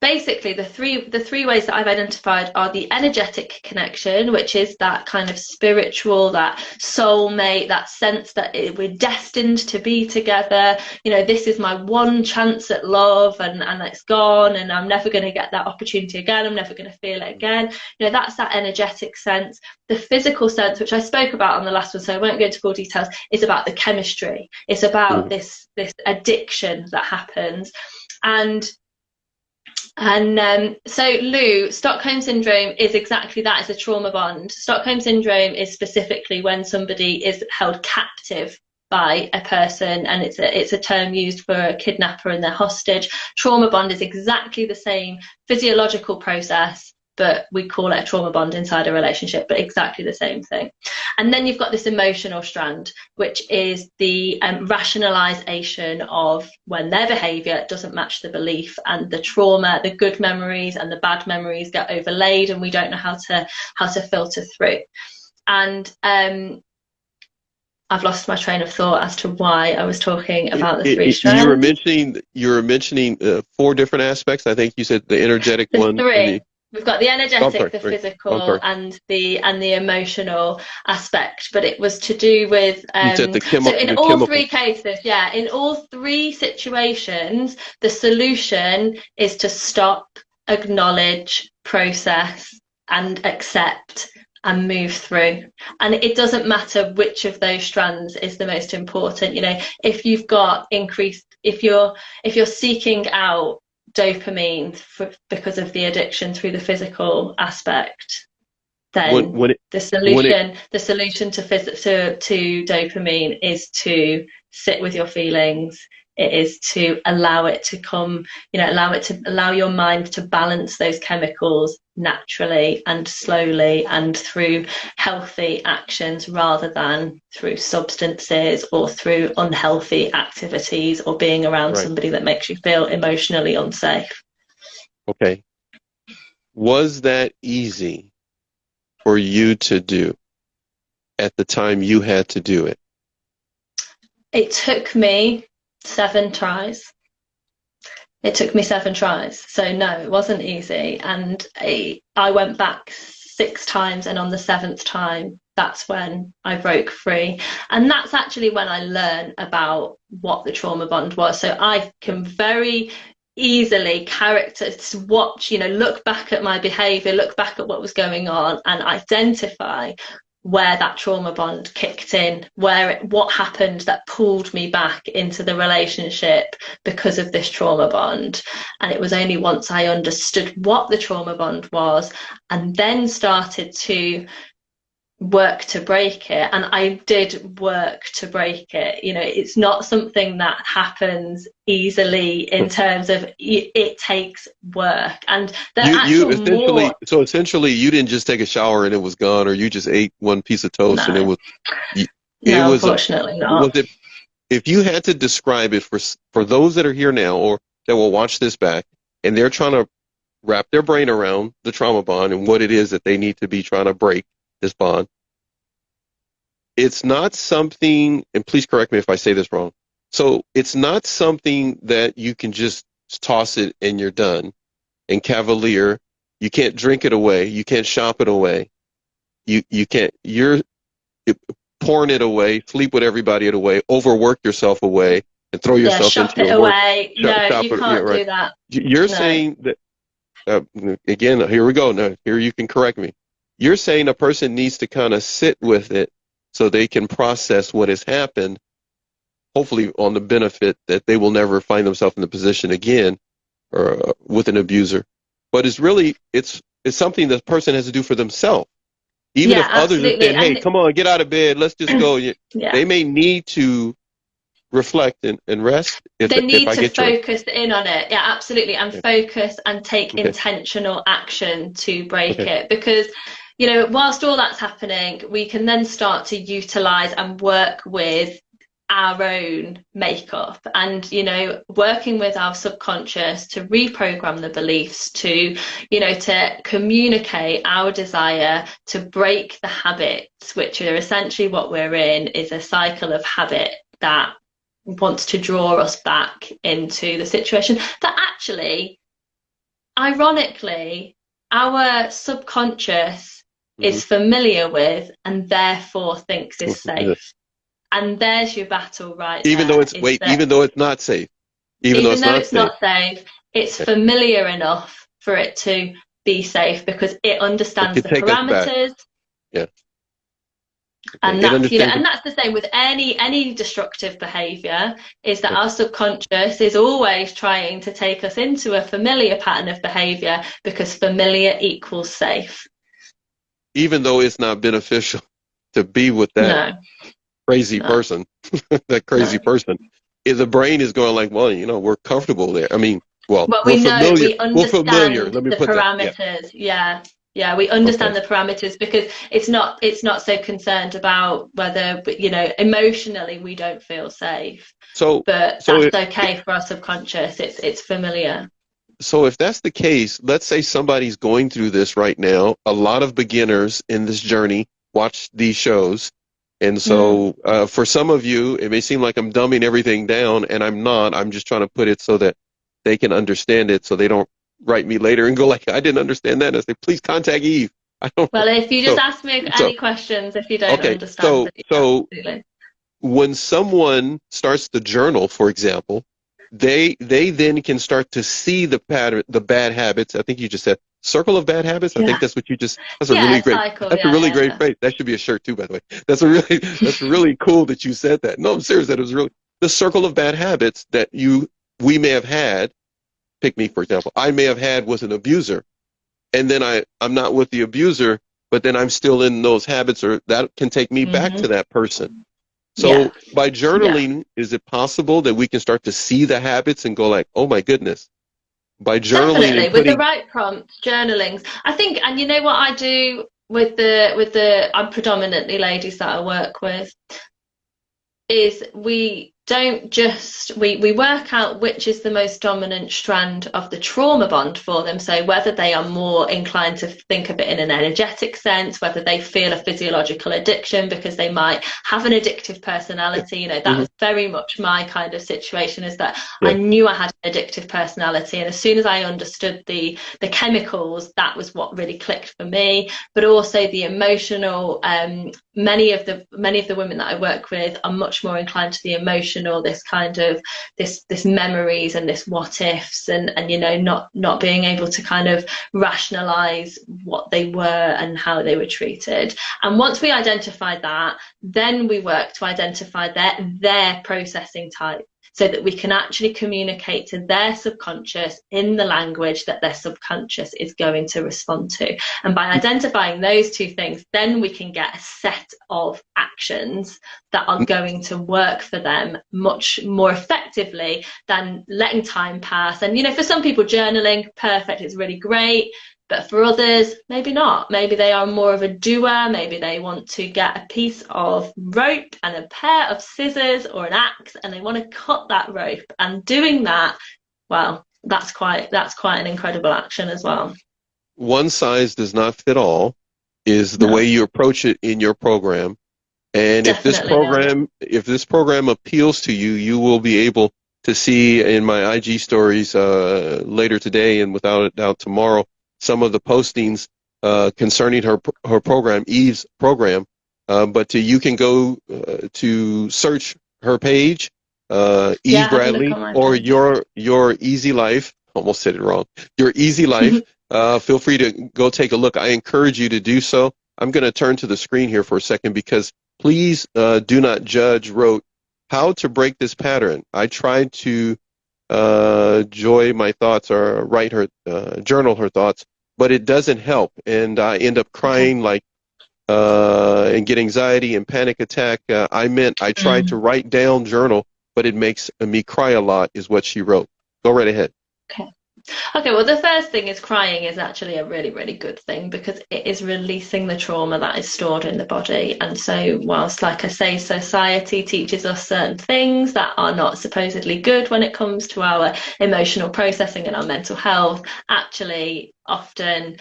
Speaker 1: basically the three ways that I've identified are the energetic connection, which is that kind of spiritual, that soulmate, that sense that we're destined to be together. This is my one chance at love, and it's gone, and I'm never going to get that opportunity again. I'm never going to feel it again. That's that energetic sense. The physical sense, which I spoke about on the last one, so I won't go into full details, is about the chemistry. It's about this addiction that happens. So, Lou, Stockholm Syndrome is exactly that. It's a trauma bond. Stockholm Syndrome is specifically when somebody is held captive by a person, and it's a term used for a kidnapper and their hostage. Trauma bond is exactly the same physiological process, but we call it a trauma bond inside a relationship, but exactly the same thing. And then you've got this emotional strand, which is the rationalization of when their behavior doesn't match the belief, and the trauma, the good memories and the bad memories get overlaid, and we don't know how to filter through. And I've lost my train of thought as to why I was talking about the three strands.
Speaker 2: You were mentioning 4 different aspects. I think you said the energetic one.
Speaker 1: Three. We've got the energetic, the physical, and the emotional aspect. But it was to do with so in all three cases, in all three situations, the solution is to stop, acknowledge, process, and accept, and move through. And it doesn't matter which of those strands is the most important. If you've got if you're seeking out dopamine because of the addiction through the physical aspect, then the solution to dopamine is to sit with your feelings. It is to allow it to come, allow your mind to balance those chemicals naturally and slowly and through healthy actions, rather than through substances or through unhealthy activities or being around somebody that makes you feel emotionally unsafe.
Speaker 2: Okay. Was that easy for you to do at the time you had to do it?
Speaker 1: It took me 7 tries. So no, it wasn't easy. And I went back 6 times, and on the 7th time, that's when I broke free. And that's actually when I learned about what the trauma bond was. So I can very easily look back at my behavior, look back at what was going on, and identify where that trauma bond kicked in, what happened that pulled me back into the relationship because of this trauma bond. And it was only once I understood what the trauma bond was, and then started to work to break it. And I did work to break it. It's not something that happens easily in terms of it takes work. And
Speaker 2: so essentially you didn't just take a shower and it was gone, or you just ate one piece of toast and it was
Speaker 1: unfortunately not.
Speaker 2: If you had to describe it for those that are here now or that will watch this back, and they're trying to wrap their brain around the trauma bond and what it is that they need to be trying to break this bond, it's not something, and please correct me if I say this wrong, so it's not something that you can just toss it and you're done, and cavalier. You can't drink it away. You can't shop it away. You can't. porn it away, sleep with everybody it away, overwork yourself away, and throw
Speaker 1: Yeah,
Speaker 2: yourself
Speaker 1: shop
Speaker 2: into
Speaker 1: it
Speaker 2: a work
Speaker 1: away. No,
Speaker 2: shop.
Speaker 1: you
Speaker 2: Yeah,
Speaker 1: can't
Speaker 2: right.
Speaker 1: do that.
Speaker 2: You're
Speaker 1: No.
Speaker 2: saying that again. Here we go. Now, here you can correct me. You're saying a person needs to kind of sit with it so they can process what has happened, hopefully on the benefit that they will never find themselves in the position again or with an abuser. But it's something that the person has to do for themselves. Even
Speaker 1: Yeah,
Speaker 2: if others are
Speaker 1: absolutely.
Speaker 2: saying, "Hey,
Speaker 1: And
Speaker 2: come on, get out of bed, let's just go,"
Speaker 1: yeah,
Speaker 2: they may need to reflect and rest.
Speaker 1: they
Speaker 2: If
Speaker 1: need
Speaker 2: I
Speaker 1: to
Speaker 2: get you right.
Speaker 1: focus in on it. Yeah, absolutely. And
Speaker 2: Yeah.
Speaker 1: focus and take
Speaker 2: Okay.
Speaker 1: intentional action to break
Speaker 2: Okay.
Speaker 1: it. Because, whilst all that's happening, we can then start to utilize and work with our own makeup and working with our subconscious to reprogram the beliefs to communicate our desire to break the habits, which are essentially what we're in, is a cycle of habit that wants to draw us back into the situation that actually, ironically, our subconscious
Speaker 2: Hmm.
Speaker 1: is familiar with and therefore thinks is
Speaker 2: Yes.
Speaker 1: safe. And there's your battle right
Speaker 2: Even though
Speaker 1: there,
Speaker 2: it's
Speaker 1: is
Speaker 2: wait,
Speaker 1: that
Speaker 2: even though it's not safe, even though
Speaker 1: even
Speaker 2: it's
Speaker 1: though
Speaker 2: not
Speaker 1: it's
Speaker 2: safe,
Speaker 1: not safe, it's
Speaker 2: okay,
Speaker 1: familiar enough for it to be safe because it
Speaker 2: it
Speaker 1: understands
Speaker 2: can
Speaker 1: the
Speaker 2: take us back.
Speaker 1: parameters.
Speaker 2: Yeah. Okay.
Speaker 1: And
Speaker 2: It
Speaker 1: that's,
Speaker 2: understands.
Speaker 1: and that's the same with any destructive behavior, is that
Speaker 2: Okay.
Speaker 1: our subconscious is always trying to take us into a familiar pattern of behavior because familiar equals safe.
Speaker 2: Even though it's not beneficial to be with that
Speaker 1: No,
Speaker 2: crazy
Speaker 1: no,
Speaker 2: person, that crazy
Speaker 1: no.
Speaker 2: person, the brain is going like, well, we're comfortable there. I mean, well,
Speaker 1: Well,
Speaker 2: we're
Speaker 1: we know,
Speaker 2: familiar.
Speaker 1: we
Speaker 2: We're familiar.
Speaker 1: understand
Speaker 2: Let me
Speaker 1: the
Speaker 2: put that. Yeah.
Speaker 1: parameters. Yeah. Yeah, we
Speaker 2: Okay.
Speaker 1: understand the parameters because it's not so concerned about whether, emotionally we don't feel safe.
Speaker 2: So,
Speaker 1: But
Speaker 2: so
Speaker 1: that's
Speaker 2: if,
Speaker 1: okay for our subconscious. It's familiar.
Speaker 2: so if that's the case, let's say somebody's going through this right now. A lot of beginners in this journey watch these shows. And
Speaker 1: Mm.
Speaker 2: so for some of you, it may seem like I'm dumbing everything down, and I'm not. I'm just trying to put it so that they can understand it so they don't write me later and go like, I didn't understand that. And I say, please contact Eve. I don't know.
Speaker 1: Well, if you just
Speaker 2: So,
Speaker 1: ask me
Speaker 2: so,
Speaker 1: any questions, if you don't
Speaker 2: okay.
Speaker 1: understand
Speaker 2: So,
Speaker 1: it, yeah,
Speaker 2: so
Speaker 1: absolutely.
Speaker 2: when someone starts to journal, for example, they then can start to see the pattern, the bad habits. I think you just said circle of bad habits. I
Speaker 1: Yeah.
Speaker 2: think that's what you just. That's a really
Speaker 1: Yeah,
Speaker 2: great.
Speaker 1: cycle.
Speaker 2: That's a
Speaker 1: Yeah,
Speaker 2: really
Speaker 1: yeah,
Speaker 2: great
Speaker 1: yeah.
Speaker 2: phrase. That should be a shirt too, by the way. That's really cool that you said that. No, I'm serious. That was really the circle of bad habits that we may have had. Pick me for example. I may have had with an abuser, and then I'm not with the abuser, but then I'm still in those habits, or that can take me back to
Speaker 1: Hmm.
Speaker 2: that person.
Speaker 1: Yeah,
Speaker 2: So by
Speaker 1: yeah.
Speaker 2: journaling, is it possible that we can start to see the habits and go like, oh my goodness, by journaling
Speaker 1: Definitely.
Speaker 2: and
Speaker 1: With the
Speaker 2: putting,
Speaker 1: right prompts, journalings. I think, and you know what I do with the I'm predominantly ladies that I work with, is we don't just we work out which is the most dominant strand of the trauma bond for them, so whether they are more inclined to think of it in an energetic sense, whether they feel a physiological addiction because they might have an addictive
Speaker 2: yeah,
Speaker 1: personality. That
Speaker 2: hmm,
Speaker 1: was very much my kind of situation, is that I
Speaker 2: yeah,
Speaker 1: knew I had an addictive personality, and as soon as I understood the chemicals, that was what really clicked for me. But also the emotional, many of the women that I work with are much more inclined to the emotional, this kind of this memories and this what ifs, and not being able to kind of rationalize what they were and how they were treated. And once we identify that, then we work to identify their processing type, so that we can actually communicate to their subconscious in the language that their subconscious is going to respond to. And by identifying those two things, then we can get a set of actions that are going to work for them much more effectively than letting time pass. And, for some people, journaling, perfect, it's really great. But for others, maybe not. Maybe they are more of a doer. Maybe they want to get a piece of rope and a pair of scissors or an axe, and they want to cut that rope. And doing that, well, that's quite an incredible action as well.
Speaker 2: one size does not fit all is the way
Speaker 1: No,
Speaker 2: you approach it in your program. And
Speaker 1: definitely not.
Speaker 2: if this program appeals to you, you will be able to see in my IG stories later today and without a doubt tomorrow some of the postings concerning her program, Eve's program. but you can go to search her page,
Speaker 1: Yeah,
Speaker 2: Eve
Speaker 1: have a look
Speaker 2: Bradley,
Speaker 1: on my
Speaker 2: or
Speaker 1: page.
Speaker 2: your Easy Life. Almost said it wrong. Your Easy Life. Feel free to go take a look. I encourage you to do so. I'm going to turn to the screen here for a second because please do not judge. Wrote how to break this pattern. I tried to joy my thoughts or write her journal her thoughts, but it doesn't help, and I end up
Speaker 1: Okay.
Speaker 2: crying like and get anxiety and panic attack. I tried to
Speaker 1: Mm.
Speaker 2: write down journal, but it makes me cry a lot, is what she wrote. Go right ahead.
Speaker 1: Okay. Okay, well, the first thing is crying is actually a really, really good thing because it is releasing the trauma that is stored in the body. And so, whilst, like I say, society teaches us certain things that are not supposedly good when it comes to our emotional processing and our mental health, actually, often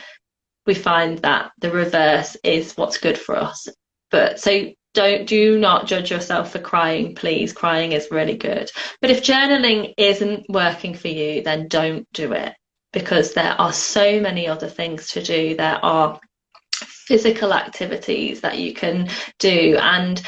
Speaker 1: we find that the reverse is what's good for us. But so do not judge yourself for crying, please. Crying is really good. But if journaling isn't working for you, then don't do it because there are so many other things to do. There are physical activities that you can do, and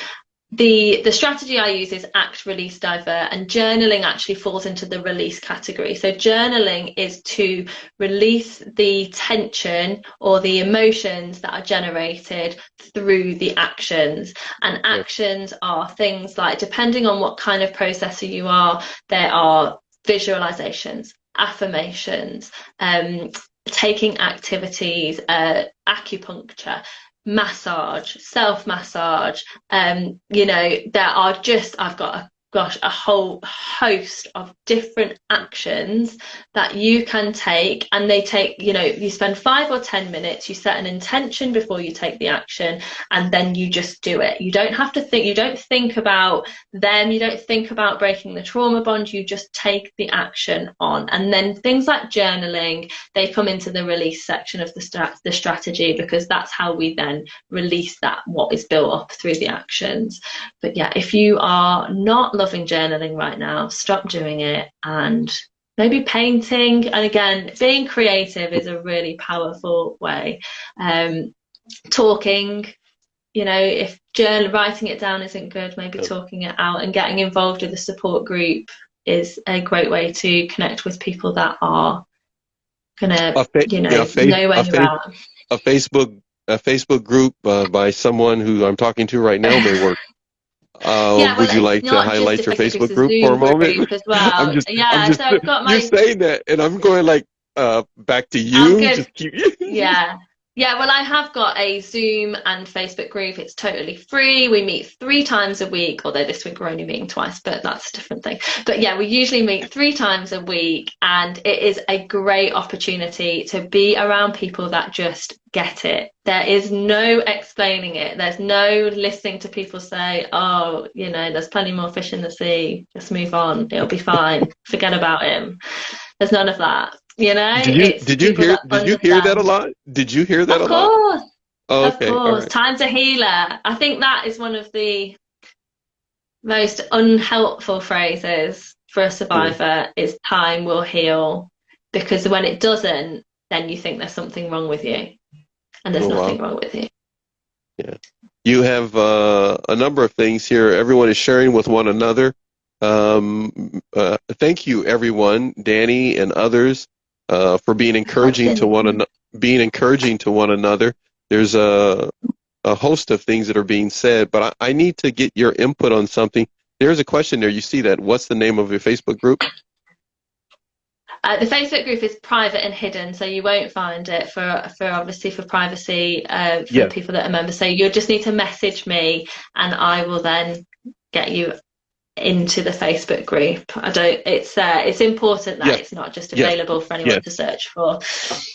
Speaker 1: the strategy I use is act, release, divert, and journaling actually falls into the release category. So journaling is to release the tension or the emotions that are generated through the actions. And
Speaker 2: Yeah.
Speaker 1: actions are things like, depending on what kind of processor you are, there are visualizations, affirmations, taking activities, acupuncture, massage, self massage. There are just, I've got a whole host of different actions that you can take, and they take, you spend 5 or 10 minutes, you set an intention before you take the action, and then you just do it. You don't have to think, you don't think about them, you don't think about breaking the trauma bond, you just take the action on. And then things like journaling, they come into the release section of the strategy, because that's how we then release that what is built up through the actions. But yeah, if you are not loving journaling right now, stop doing it, and maybe painting. And again, being creative is a really powerful way. Talking, if writing it down isn't good, maybe talking it out and getting involved with a support group is a great way to connect with people that are gonna,
Speaker 2: Yeah,
Speaker 1: know where you're at.
Speaker 2: a Facebook group by someone who I'm talking to right now may work.
Speaker 1: Yeah, well,
Speaker 2: Would you
Speaker 1: it's
Speaker 2: like to
Speaker 1: not just a
Speaker 2: highlight your
Speaker 1: Facebook group,
Speaker 2: Facebook
Speaker 1: it's a
Speaker 2: group for a
Speaker 1: Zoom
Speaker 2: moment?
Speaker 1: group as well.
Speaker 2: I'm
Speaker 1: Yeah,
Speaker 2: just,
Speaker 1: so I've got
Speaker 2: you're
Speaker 1: my,
Speaker 2: saying that, and I'm going like, back to
Speaker 1: I'm
Speaker 2: you.
Speaker 1: good.
Speaker 2: Just keep.
Speaker 1: Yeah. Yeah, well, I have got a Zoom and Facebook group. It's totally free. We meet 3 times a week, although this week we're only meeting twice, but that's a different thing. But yeah, we usually meet 3 times a week, and it is a great opportunity to be around people that just get it. There is no explaining it. There's no listening to people say, oh, there's plenty more fish in the sea. Just move on. It'll be fine. Forget about him. There's none of that. It's people that
Speaker 2: Did you hear that a
Speaker 1: understand.
Speaker 2: lot? Did you hear that
Speaker 1: Of
Speaker 2: a lot?
Speaker 1: course,
Speaker 2: Oh,
Speaker 1: of
Speaker 2: okay, all
Speaker 1: course.
Speaker 2: right.
Speaker 1: Time's a healer. I think that is one of the most unhelpful phrases for a
Speaker 2: Mm.
Speaker 1: survivor is time will heal. Because when it doesn't, then you think there's something wrong with you. And there's
Speaker 2: Oh
Speaker 1: nothing
Speaker 2: wow.
Speaker 1: wrong with you.
Speaker 2: Yeah. You have a number of things here. Everyone is sharing with one another. Thank you, everyone, Danny and others, for
Speaker 1: Absolutely.
Speaker 2: being encouraging to one another. There's a host of things that are being said, but I need to get your input on something. There's a question there. You see that? What's the name of your Facebook group?
Speaker 1: The Facebook group is private and hidden, so you won't find it for obviously for privacy for
Speaker 2: Yes.
Speaker 1: people that are members. So you'll just need to message me, and I will then get you into the Facebook group. I don't. It's important that
Speaker 2: Yes.
Speaker 1: it's not just
Speaker 2: Yes.
Speaker 1: available for anyone
Speaker 2: Yes.
Speaker 1: to search for.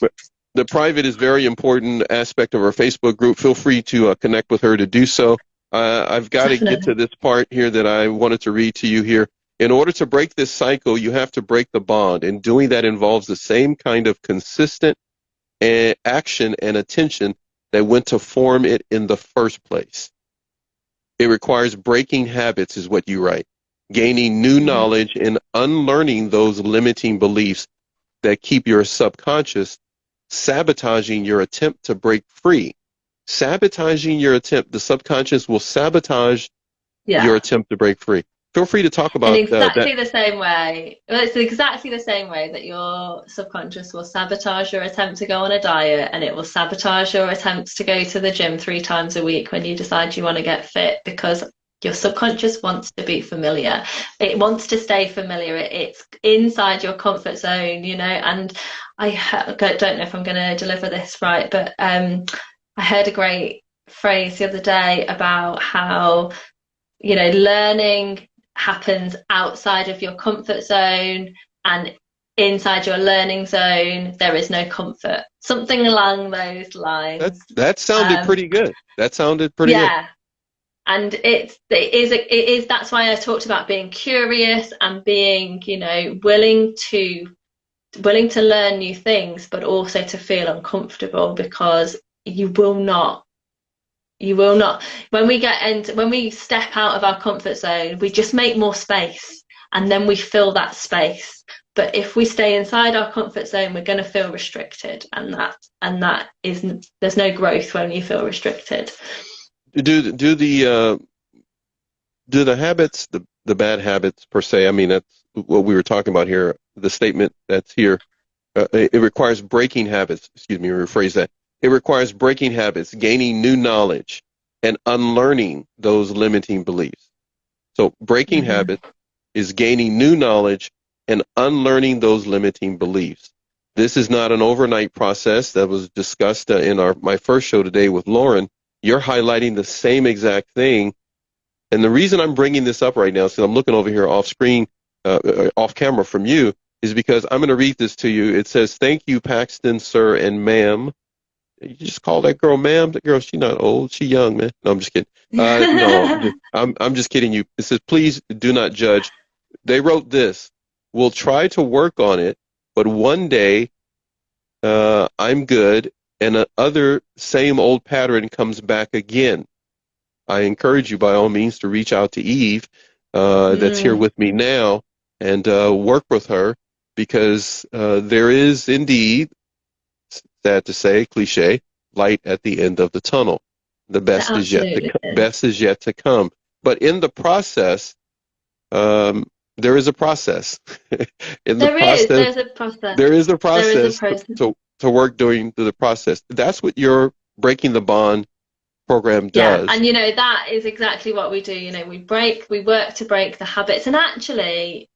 Speaker 2: But the private is very important aspect of our Facebook group. Feel free to connect with her to do so. I've got to get to
Speaker 1: Definitely.
Speaker 2: this part here that I wanted to read to you here. In order to break this cycle, you have to break the bond, and doing that involves the same kind of consistent action and attention that went to form it in the first place. It requires breaking habits, is what you write, gaining new
Speaker 1: Mhm.
Speaker 2: knowledge and unlearning those limiting beliefs that keep your subconscious sabotaging your attempt to break free. sabotaging your attempt. The subconscious will sabotage your
Speaker 1: Yeah.
Speaker 2: attempt to break free. Feel free to talk
Speaker 1: In
Speaker 2: about that.
Speaker 1: exactly the same way, well, it's exactly the same way that your subconscious will sabotage your attempt to go on a diet, and it will sabotage your attempts to go to the gym 3 times a week when you decide you want to get fit, because your subconscious wants to be familiar. It wants to stay familiar. It's inside your comfort zone, and don't know if I'm going to deliver this right, but I heard a great phrase the other day about how, learning happens outside of your comfort zone, and inside your learning zone there is no comfort, something along those
Speaker 2: That
Speaker 1: lines.
Speaker 2: that sounded
Speaker 1: um
Speaker 2: pretty good. That sounded pretty good.
Speaker 1: yeah, and it is that's why I talked about being curious and being, willing to learn new things, but also to feel uncomfortable, because you will not when we step out of our comfort zone, we just make more space, and then we fill that space. But if we stay inside our comfort zone, we're going to feel restricted, and that isn't there's no growth when you feel restricted.
Speaker 2: Do the habits, the bad habits per se, I mean, that's what we were talking about here. The statement that's here, it requires breaking habits. Excuse me, rephrase that. It requires breaking habits, gaining new knowledge, and unlearning those limiting beliefs. So breaking
Speaker 1: Mm-hmm.
Speaker 2: habits is gaining new knowledge and unlearning those limiting beliefs. This is not an overnight process that was discussed in my first show today with Lauren. You're highlighting the same exact thing. And the reason I'm bringing this up right now, since I'm looking over here off screen, off camera from you, is because I'm going to read this to you. It says, "Thank you, Paxton, sir, and ma'am." You just call that girl ma'am. That girl, she not old. She young, man. No, I'm just kidding. No, I'm just kidding you. It says, "Please do not judge." They wrote this: "We'll try to work on it, but one day I'm good, and a other same old pattern comes back again. I encourage you by all means to reach out to Eve, that's here
Speaker 1: Mm,
Speaker 2: with me now, and work with her, because there is indeed, sad to say, cliche, light at the end of the tunnel. The
Speaker 1: there absolutely is.
Speaker 2: best is yet to come. But in the process, um, there is a process. In the
Speaker 1: There is.
Speaker 2: process,
Speaker 1: There's a process.
Speaker 2: there is a
Speaker 1: There is a
Speaker 2: process
Speaker 1: process.
Speaker 2: to work during the process. That's what your Breaking the Bond program
Speaker 1: Yeah,
Speaker 2: does.
Speaker 1: and that is exactly what we do. We work to break the habits, and actually,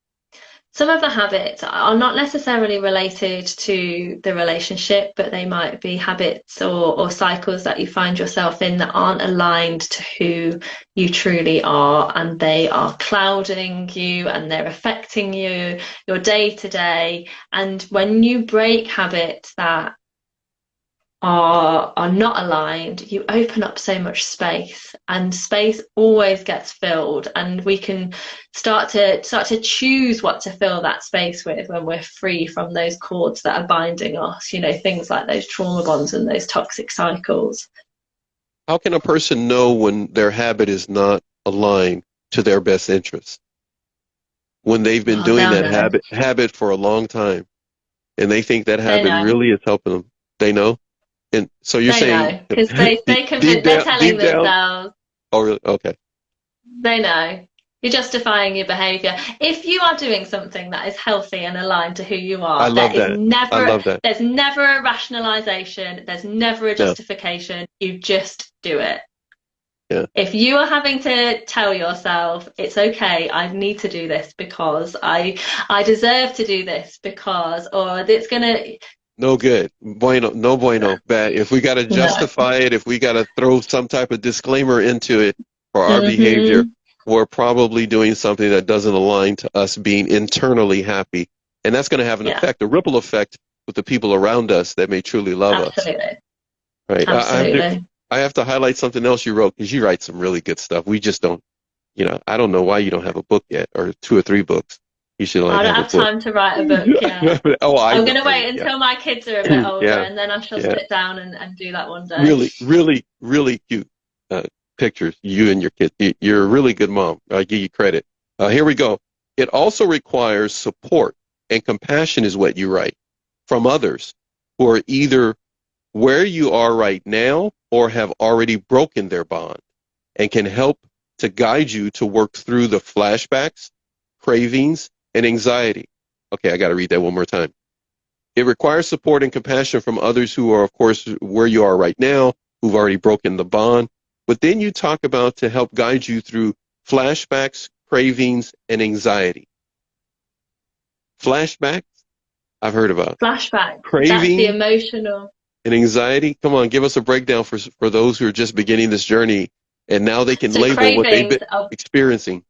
Speaker 1: some of the habits are not necessarily related to the relationship, but they might be habits or cycles that you find yourself in that aren't aligned to who you truly are, and they are clouding you and they're affecting your day to day. And when you break habits that are not aligned, you open up so much space, and space always gets filled, and we can start to choose what to fill that space with when we're free from those cords that are binding us, things like those trauma bonds and those toxic cycles.
Speaker 2: How can a person know when their habit is not aligned to their best interest? When they've been
Speaker 1: Oh,
Speaker 2: doing
Speaker 1: they'll
Speaker 2: that
Speaker 1: know.
Speaker 2: habit for a long time, and they think that
Speaker 1: They
Speaker 2: habit
Speaker 1: know.
Speaker 2: really is helping them. They know. And so you're
Speaker 1: They
Speaker 2: saying
Speaker 1: know, because they
Speaker 2: deep
Speaker 1: convince, they're
Speaker 2: down,
Speaker 1: telling
Speaker 2: deep down.
Speaker 1: themselves.
Speaker 2: Oh, really? Okay.
Speaker 1: They know. You're justifying your behavior. If you are doing something that is healthy and aligned to who you
Speaker 2: I
Speaker 1: are,
Speaker 2: love that. I love that.
Speaker 1: there's never a rationalization, there's never a
Speaker 2: Yeah.
Speaker 1: justification. You just do it.
Speaker 2: Yeah.
Speaker 1: If you are having to tell yourself it's okay, I need to do this because I deserve to do this because, or it's gonna,
Speaker 2: No good. Bueno. No bueno. Bad. If we got to
Speaker 1: no.
Speaker 2: justify it, if we got to throw some type of disclaimer into it for our behavior,
Speaker 1: Hmm.
Speaker 2: we're probably doing something that doesn't align to us being internally happy. And that's going to have an
Speaker 1: Yeah,
Speaker 2: effect, a ripple effect with the people around us that may truly love us.
Speaker 1: absolutely.
Speaker 2: Right.
Speaker 1: Absolutely.
Speaker 2: I have to highlight something else you wrote, because you write some really good stuff. We just don't, I don't know why you don't have a book yet, or 2 or 3 books. You should like
Speaker 1: I don't
Speaker 2: have a
Speaker 1: have
Speaker 2: book.
Speaker 1: time to write a book yet.
Speaker 2: Oh, I
Speaker 1: I'm
Speaker 2: know.
Speaker 1: going to wait
Speaker 2: Yeah.
Speaker 1: until my kids are a bit older,
Speaker 2: Yeah.
Speaker 1: and then I shall
Speaker 2: Yeah.
Speaker 1: sit down and do that one day.
Speaker 2: Really, really, really cute pictures. You and your kids. You're a really good mom. I give you credit. Here we go. It also requires support and compassion, is what you write, from others who are either where you are right now or have already broken their bond, and can help to guide you to work through the flashbacks, cravings, and anxiety. Okay, I got to read that one more time. It requires support and compassion from others who are, of course, where you are right now, who've already broken the bond. But then you talk about to help guide you through flashbacks, cravings, and anxiety. Flashbacks, I've heard about.
Speaker 1: Flashback. That's the
Speaker 2: Craving
Speaker 1: emotional.
Speaker 2: and anxiety. Come on, give us a breakdown for those who are just beginning this journey, and now they can
Speaker 1: So
Speaker 2: label what they've been experiencing.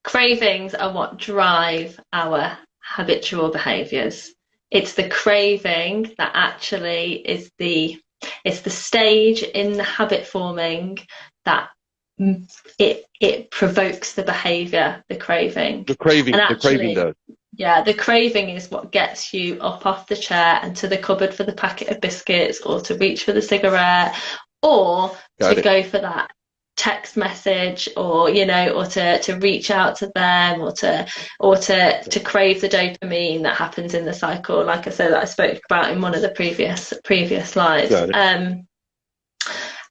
Speaker 1: cravings are what drive our habitual behaviors. It's the craving that actually is it's the stage in the habit forming that it provokes the behavior, the craving.
Speaker 2: The craving,
Speaker 1: And
Speaker 2: the craving
Speaker 1: actually,
Speaker 2: does.
Speaker 1: yeah, the craving is what gets you up off the chair and to the cupboard for the packet of biscuits, or to reach for the cigarette, or to go for that text message, or or to reach out to them, or to crave the dopamine that happens in the cycle, like I said, that I spoke about in one of the previous slides.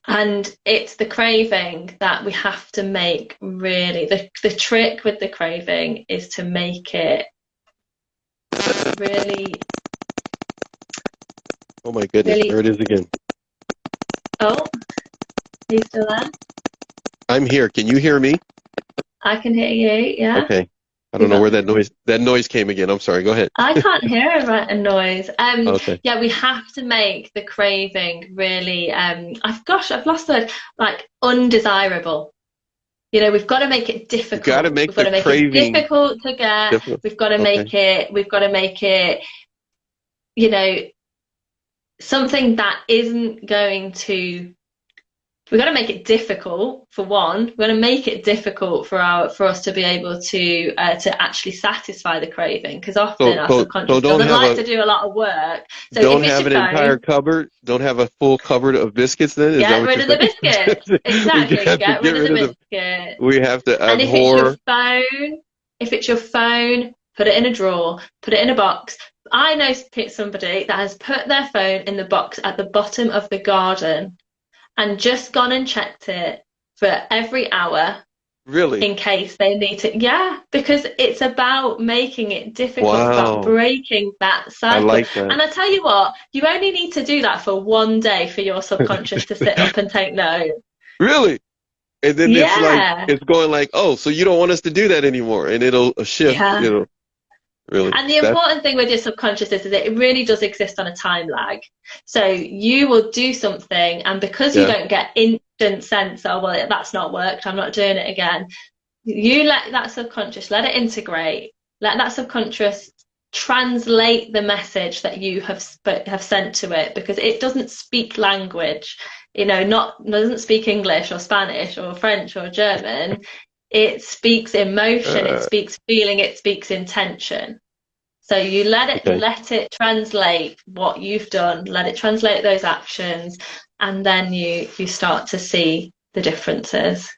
Speaker 1: And it's the craving that we have to make really. The trick with the craving is to make it really.
Speaker 2: Oh my goodness,
Speaker 1: really,
Speaker 2: there it is again.
Speaker 1: Oh, are you still there?
Speaker 2: I'm here. Can you hear me?
Speaker 1: I can hear you, yeah.
Speaker 2: Okay. I don't know where that noise came again. I'm sorry. Go ahead.
Speaker 1: I can't hear a noise.
Speaker 2: Okay.
Speaker 1: Yeah, we have to make the craving really. I've lost the word. Like undesirable. We've got to make it difficult.
Speaker 2: We've got to make
Speaker 1: it difficult to get.
Speaker 2: Difficult.
Speaker 1: We've got to make it. We've got to make it. Something that isn't going to. We've got to make it difficult, for one. We've got to make it difficult for us to be able to actually satisfy the craving, because often our subconscious doesn't like to do a lot of work. So
Speaker 2: don't have an entire cupboard. Don't have a full cupboard of biscuits. Then
Speaker 1: get rid of the biscuits. Exactly. Get rid of the biscuits.
Speaker 2: We have to abhor.
Speaker 1: And if it's your phone, put it in a drawer. Put it in a box. I know somebody that has put their phone in the box at the bottom of the garden, and just gone and checked it for every hour.
Speaker 2: Really?
Speaker 1: In case they need to. Yeah, because it's about making it difficult, about breaking that cycle.
Speaker 2: I like that.
Speaker 1: And I tell you what, you only need to do that for one day for your subconscious to sit up and take note.
Speaker 2: Really? And then it's going like, oh, so you don't want us to do that anymore, and it'll shift.
Speaker 1: Yeah.
Speaker 2: Really.
Speaker 1: And the important thing with your subconscious is that it really does exist on a time lag. So you will do something, and because you don't get instant sense, oh, well, that's not worked, I'm not doing it again. You let that subconscious, let it integrate, let that subconscious translate the message that you have sent to it, because it doesn't speak language, doesn't speak English or Spanish or French or German. It speaks emotion, it speaks feeling, it speaks intention. So you let it translate what you've done, let it translate those actions, and then you start to see the differences.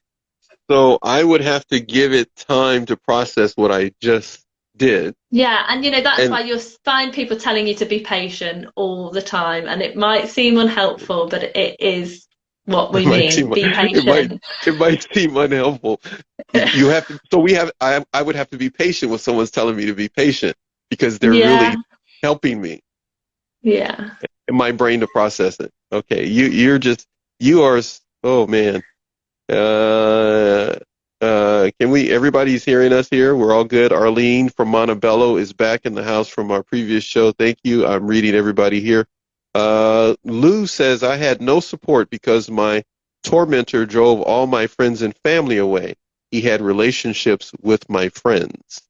Speaker 2: So I would have to give it time to process what I just did.
Speaker 1: Yeah, and that's why you'll find people telling you to be patient all the time, and it might seem unhelpful, but it is what we mean. Be patient.
Speaker 2: It might seem unhelpful. You have to. So I would have to be patient when someone's telling me to be patient, because they're really helping me.
Speaker 1: Yeah.
Speaker 2: In my brain to process it. Okay. You are. Oh man. Can we? Everybody's hearing us here. We're all good. Arlene from Montebello is back in the house from our previous show. Thank you. I'm reading everybody here. Lou says, I had no support because my tormentor drove all my friends and family away. He had relationships with my friends.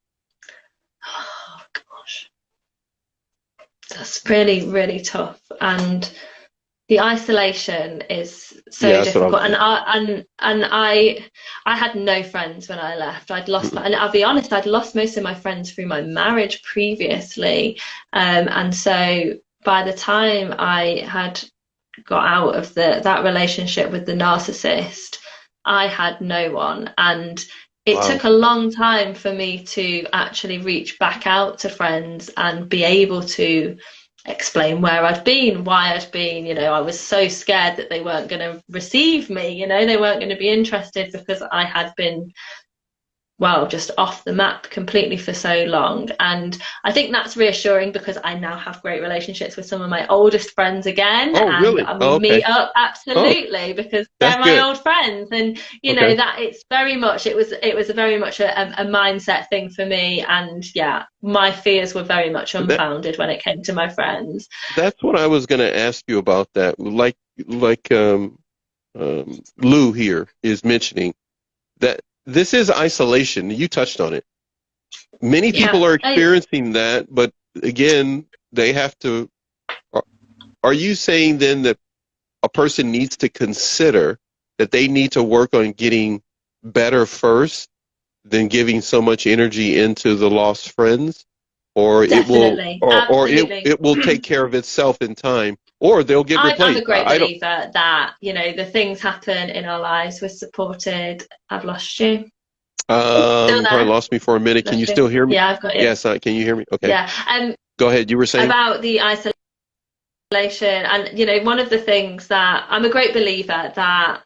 Speaker 1: Oh, gosh. That's really, really tough. And the isolation is so difficult. And I had no friends when I left. I'd lost, and I'll be honest, I'd lost most of my friends through my marriage previously. And so by the time I had got out of that relationship with the narcissist, I had no one. And it took a long time for me to actually reach back out to friends and be able to explain where I'd been, why I'd been. I was so scared that they weren't going to receive me, they weren't going to be interested because I had been, well, just off the map completely for so long. And I think that's reassuring because I now have great relationships with some of my oldest friends again,
Speaker 2: Oh,
Speaker 1: and
Speaker 2: really?
Speaker 1: we
Speaker 2: Oh,
Speaker 1: meet
Speaker 2: okay.
Speaker 1: up
Speaker 2: Oh,
Speaker 1: absolutely because
Speaker 2: that's
Speaker 1: they're my
Speaker 2: good.
Speaker 1: old friends. And
Speaker 2: Okay.
Speaker 1: that it's very much, it was a very much a mindset thing for me. And yeah, my fears were very much
Speaker 2: That
Speaker 1: unfounded when it came to my friends.
Speaker 2: that's what I was going to ask you about that. Like Lou here is mentioning that this is isolation. You touched on it. Many
Speaker 1: Yeah.
Speaker 2: people are experiencing that, but again, they have to. Are are you saying then that a person needs to consider that they need to work on getting better first than giving so much energy into the lost friends, or it will,
Speaker 1: Definitely,
Speaker 2: or it
Speaker 1: absolutely.
Speaker 2: will take care of itself in time, or they'll get
Speaker 1: I'm a
Speaker 2: replaced.
Speaker 1: great
Speaker 2: I don't.
Speaker 1: believer that, the things happen in our lives. We're supported. I've lost you. Still
Speaker 2: You probably
Speaker 1: there?
Speaker 2: lost me for a minute. Can you
Speaker 1: Lost you?
Speaker 2: still hear me?
Speaker 1: Yeah, I've got you.
Speaker 2: Yes. Can you hear me? Okay.
Speaker 1: Yeah.
Speaker 2: Go ahead. You were saying.
Speaker 1: About the isolation, and one of the things that I'm a great believer that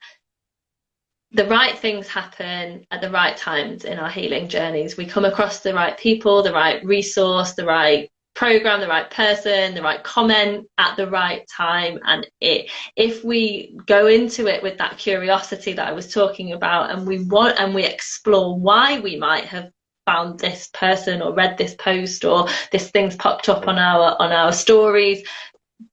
Speaker 1: the right things happen at the right times in our healing journeys. We come across the right people, the right resource, the right program, the right person, the right comment at the right time. And if we go into it with that curiosity that I was talking about, and we explore why we might have found this person or read this post or this thing's popped up on our stories,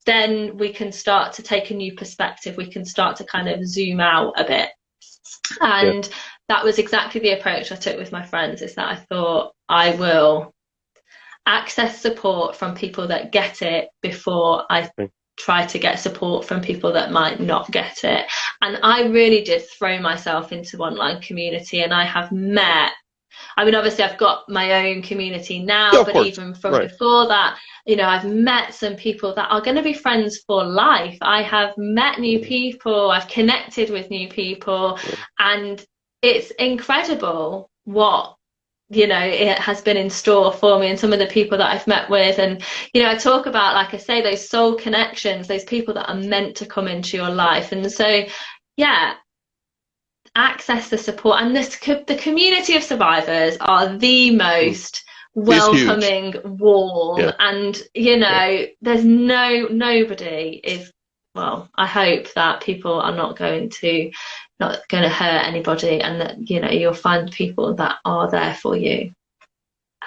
Speaker 1: then we can start to take a new perspective. We can start to kind of zoom out a bit.
Speaker 2: Yeah.
Speaker 1: And that was exactly the approach I took with my friends, is that I thought I will access support from people that get it before I try to get support from people that might not get it. And I really did throw myself into online community, and I have met, I mean, obviously I've got my own community
Speaker 2: Yeah.
Speaker 1: now,
Speaker 2: Of
Speaker 1: but
Speaker 2: course.
Speaker 1: even from
Speaker 2: Right.
Speaker 1: before that, I've met some people that are going to be friends for life. I have met new people, I've connected with new people, and it's incredible what, it has been in store for me and some of the people that I've met with. And, I talk about, like I say, those soul connections, those people that are meant to come into your life. And so, yeah, access the support, and the community of survivors are the most
Speaker 2: It's huge.
Speaker 1: welcoming, warm,
Speaker 2: Yeah.
Speaker 1: and
Speaker 2: Yeah.
Speaker 1: there's nobody is, well, I hope that people are not going to hurt anybody, and that you'll find people that are there for you,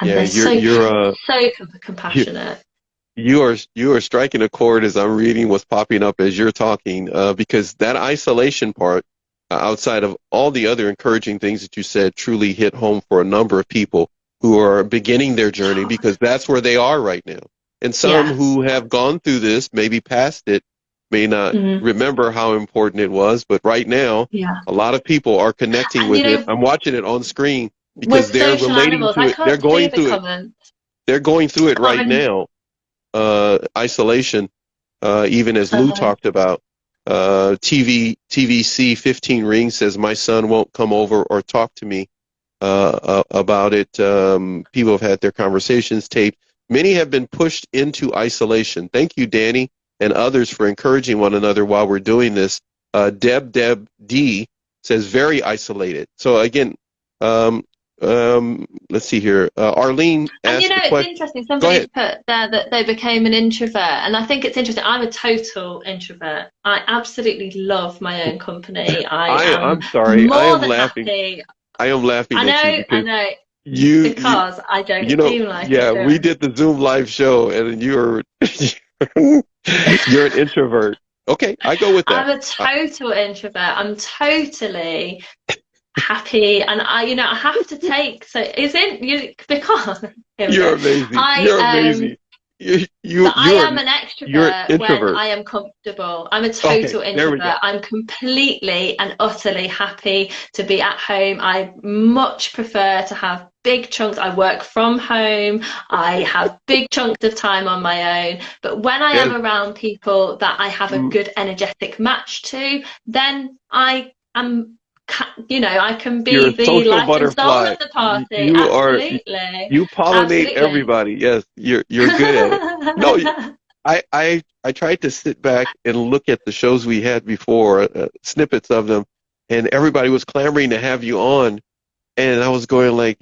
Speaker 1: and
Speaker 2: Yeah.
Speaker 1: they're
Speaker 2: You're
Speaker 1: so
Speaker 2: you're
Speaker 1: so
Speaker 2: you,
Speaker 1: compassionate.
Speaker 2: you are striking a chord as I'm reading what's popping up as you're talking, because that isolation part, outside of all the other encouraging things that you said, truly hit home for a number of people who are beginning their journey, because that's where they are right now. And some
Speaker 1: Yeah.
Speaker 2: who have gone through this, maybe past it, may not
Speaker 1: Mm,
Speaker 2: remember how important it was, but right now,
Speaker 1: yeah.
Speaker 2: a lot of people are connecting
Speaker 1: And
Speaker 2: with it. I'm watching it on screen because
Speaker 1: with
Speaker 2: they're
Speaker 1: social
Speaker 2: relating
Speaker 1: animals,
Speaker 2: to
Speaker 1: I
Speaker 2: it. They're
Speaker 1: can't see
Speaker 2: going
Speaker 1: the
Speaker 2: through it.
Speaker 1: comments.
Speaker 2: They're going through it
Speaker 1: Oh,
Speaker 2: right now. Isolation, even as Lou
Speaker 1: uh-huh.
Speaker 2: talked about. TVC 15 Rings says, my son won't come over or talk to me about it. People have had their conversations taped. Many have been pushed into isolation. Thank you, Danny, and others for encouraging one another while we're doing this. Deb D says, very isolated. So again, let's see here. Arlene
Speaker 1: And
Speaker 2: asked a
Speaker 1: it's
Speaker 2: question.
Speaker 1: interesting.
Speaker 2: Go
Speaker 1: Somebody's
Speaker 2: ahead.
Speaker 1: put there that they became an introvert, and I think it's interesting. I'm a total introvert. I absolutely love my own company. I am
Speaker 2: I'm sorry. I
Speaker 1: more
Speaker 2: am
Speaker 1: than
Speaker 2: laughing.
Speaker 1: happy.
Speaker 2: I am laughing at you
Speaker 1: I
Speaker 2: because
Speaker 1: know,
Speaker 2: you, you,
Speaker 1: because I don't
Speaker 2: you know,
Speaker 1: seem like it,
Speaker 2: yeah,
Speaker 1: do
Speaker 2: we
Speaker 1: I?
Speaker 2: did the Zoom live show and you're, you're an introvert. Okay, I go with that.
Speaker 1: I'm a total introvert. I'm totally happy, and I have to take, so isn't you because here we
Speaker 2: You're
Speaker 1: go.
Speaker 2: amazing.
Speaker 1: I
Speaker 2: You're amazing. You, you,
Speaker 1: But I
Speaker 2: you're,
Speaker 1: am an
Speaker 2: you're an
Speaker 1: extrovert when
Speaker 2: introvert.
Speaker 1: I am comfortable. I'm a
Speaker 2: Okay,
Speaker 1: total
Speaker 2: there we go.
Speaker 1: introvert. I'm completely and utterly happy to be at home. I much prefer to have big chunks. I work from home. I have big chunks of time on my own. But when I am
Speaker 2: Yes.
Speaker 1: around people that I have a
Speaker 2: Mm,
Speaker 1: good energetic match to, then I am, I can
Speaker 2: you're
Speaker 1: be
Speaker 2: a
Speaker 1: the
Speaker 2: social
Speaker 1: life and soul
Speaker 2: butterfly.
Speaker 1: of the party.
Speaker 2: You
Speaker 1: Absolutely.
Speaker 2: you pollinate
Speaker 1: Absolutely.
Speaker 2: everybody. Yes, you're good at it. No, I tried to sit back and look at the shows we had before, snippets of them, and everybody was clamoring to have you on, and I was going like,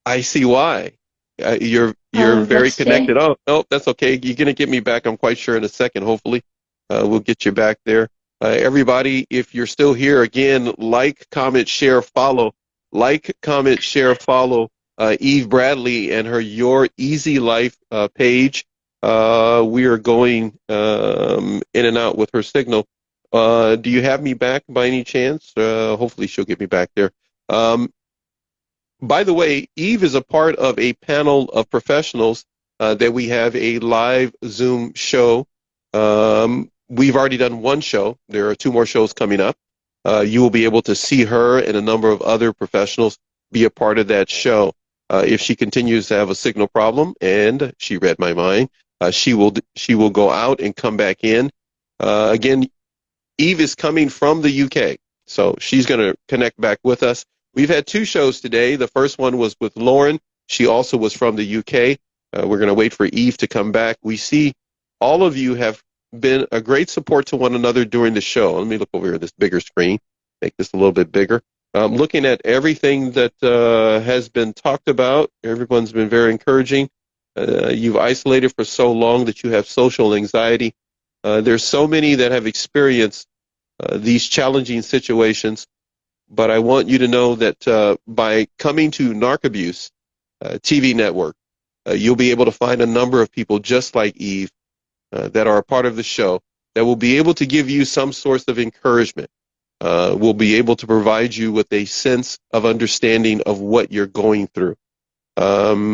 Speaker 2: I see why. You're
Speaker 1: Oh,
Speaker 2: very
Speaker 1: bless you.
Speaker 2: connected. Oh, no, that's okay. You're gonna get me back. I'm quite sure in a second. Hopefully, we'll get you back there. Everybody, if you're still here, again, like, comment, share, follow. Like, comment, share, follow Eve Bradley and her Your Easy Life page. We are going in and out with her signal. Do you have me back by any chance? Hopefully, she'll get me back there. Um, by the way, Eve is a part of a panel of professionals that we have a live Zoom show. We've already done one show. There are two more shows coming up. You will be able to see her and a number of other professionals be a part of that show. If she continues to have a signal problem, and she read my mind, she will go out and come back in. Again, Eve is coming from the UK, so she's going to connect back with us. We've had two shows today. The first one was with Lauren. She also was from the UK. We're going to wait for Eve to come back. We see all of you have been a great support to one another during the show. Let me look over here at this bigger screen, make this a little bit bigger. Looking at everything that has been talked about, everyone's been very encouraging. You've isolated for so long that you have social anxiety. There's so many that have experienced these challenging situations, but I want you to know that by coming to Narcabuse TV network, you'll be able to find a number of people just like Eve that are a part of the show that will be able to give you some source of encouragement, will be able to provide you with a sense of understanding of what you're going through.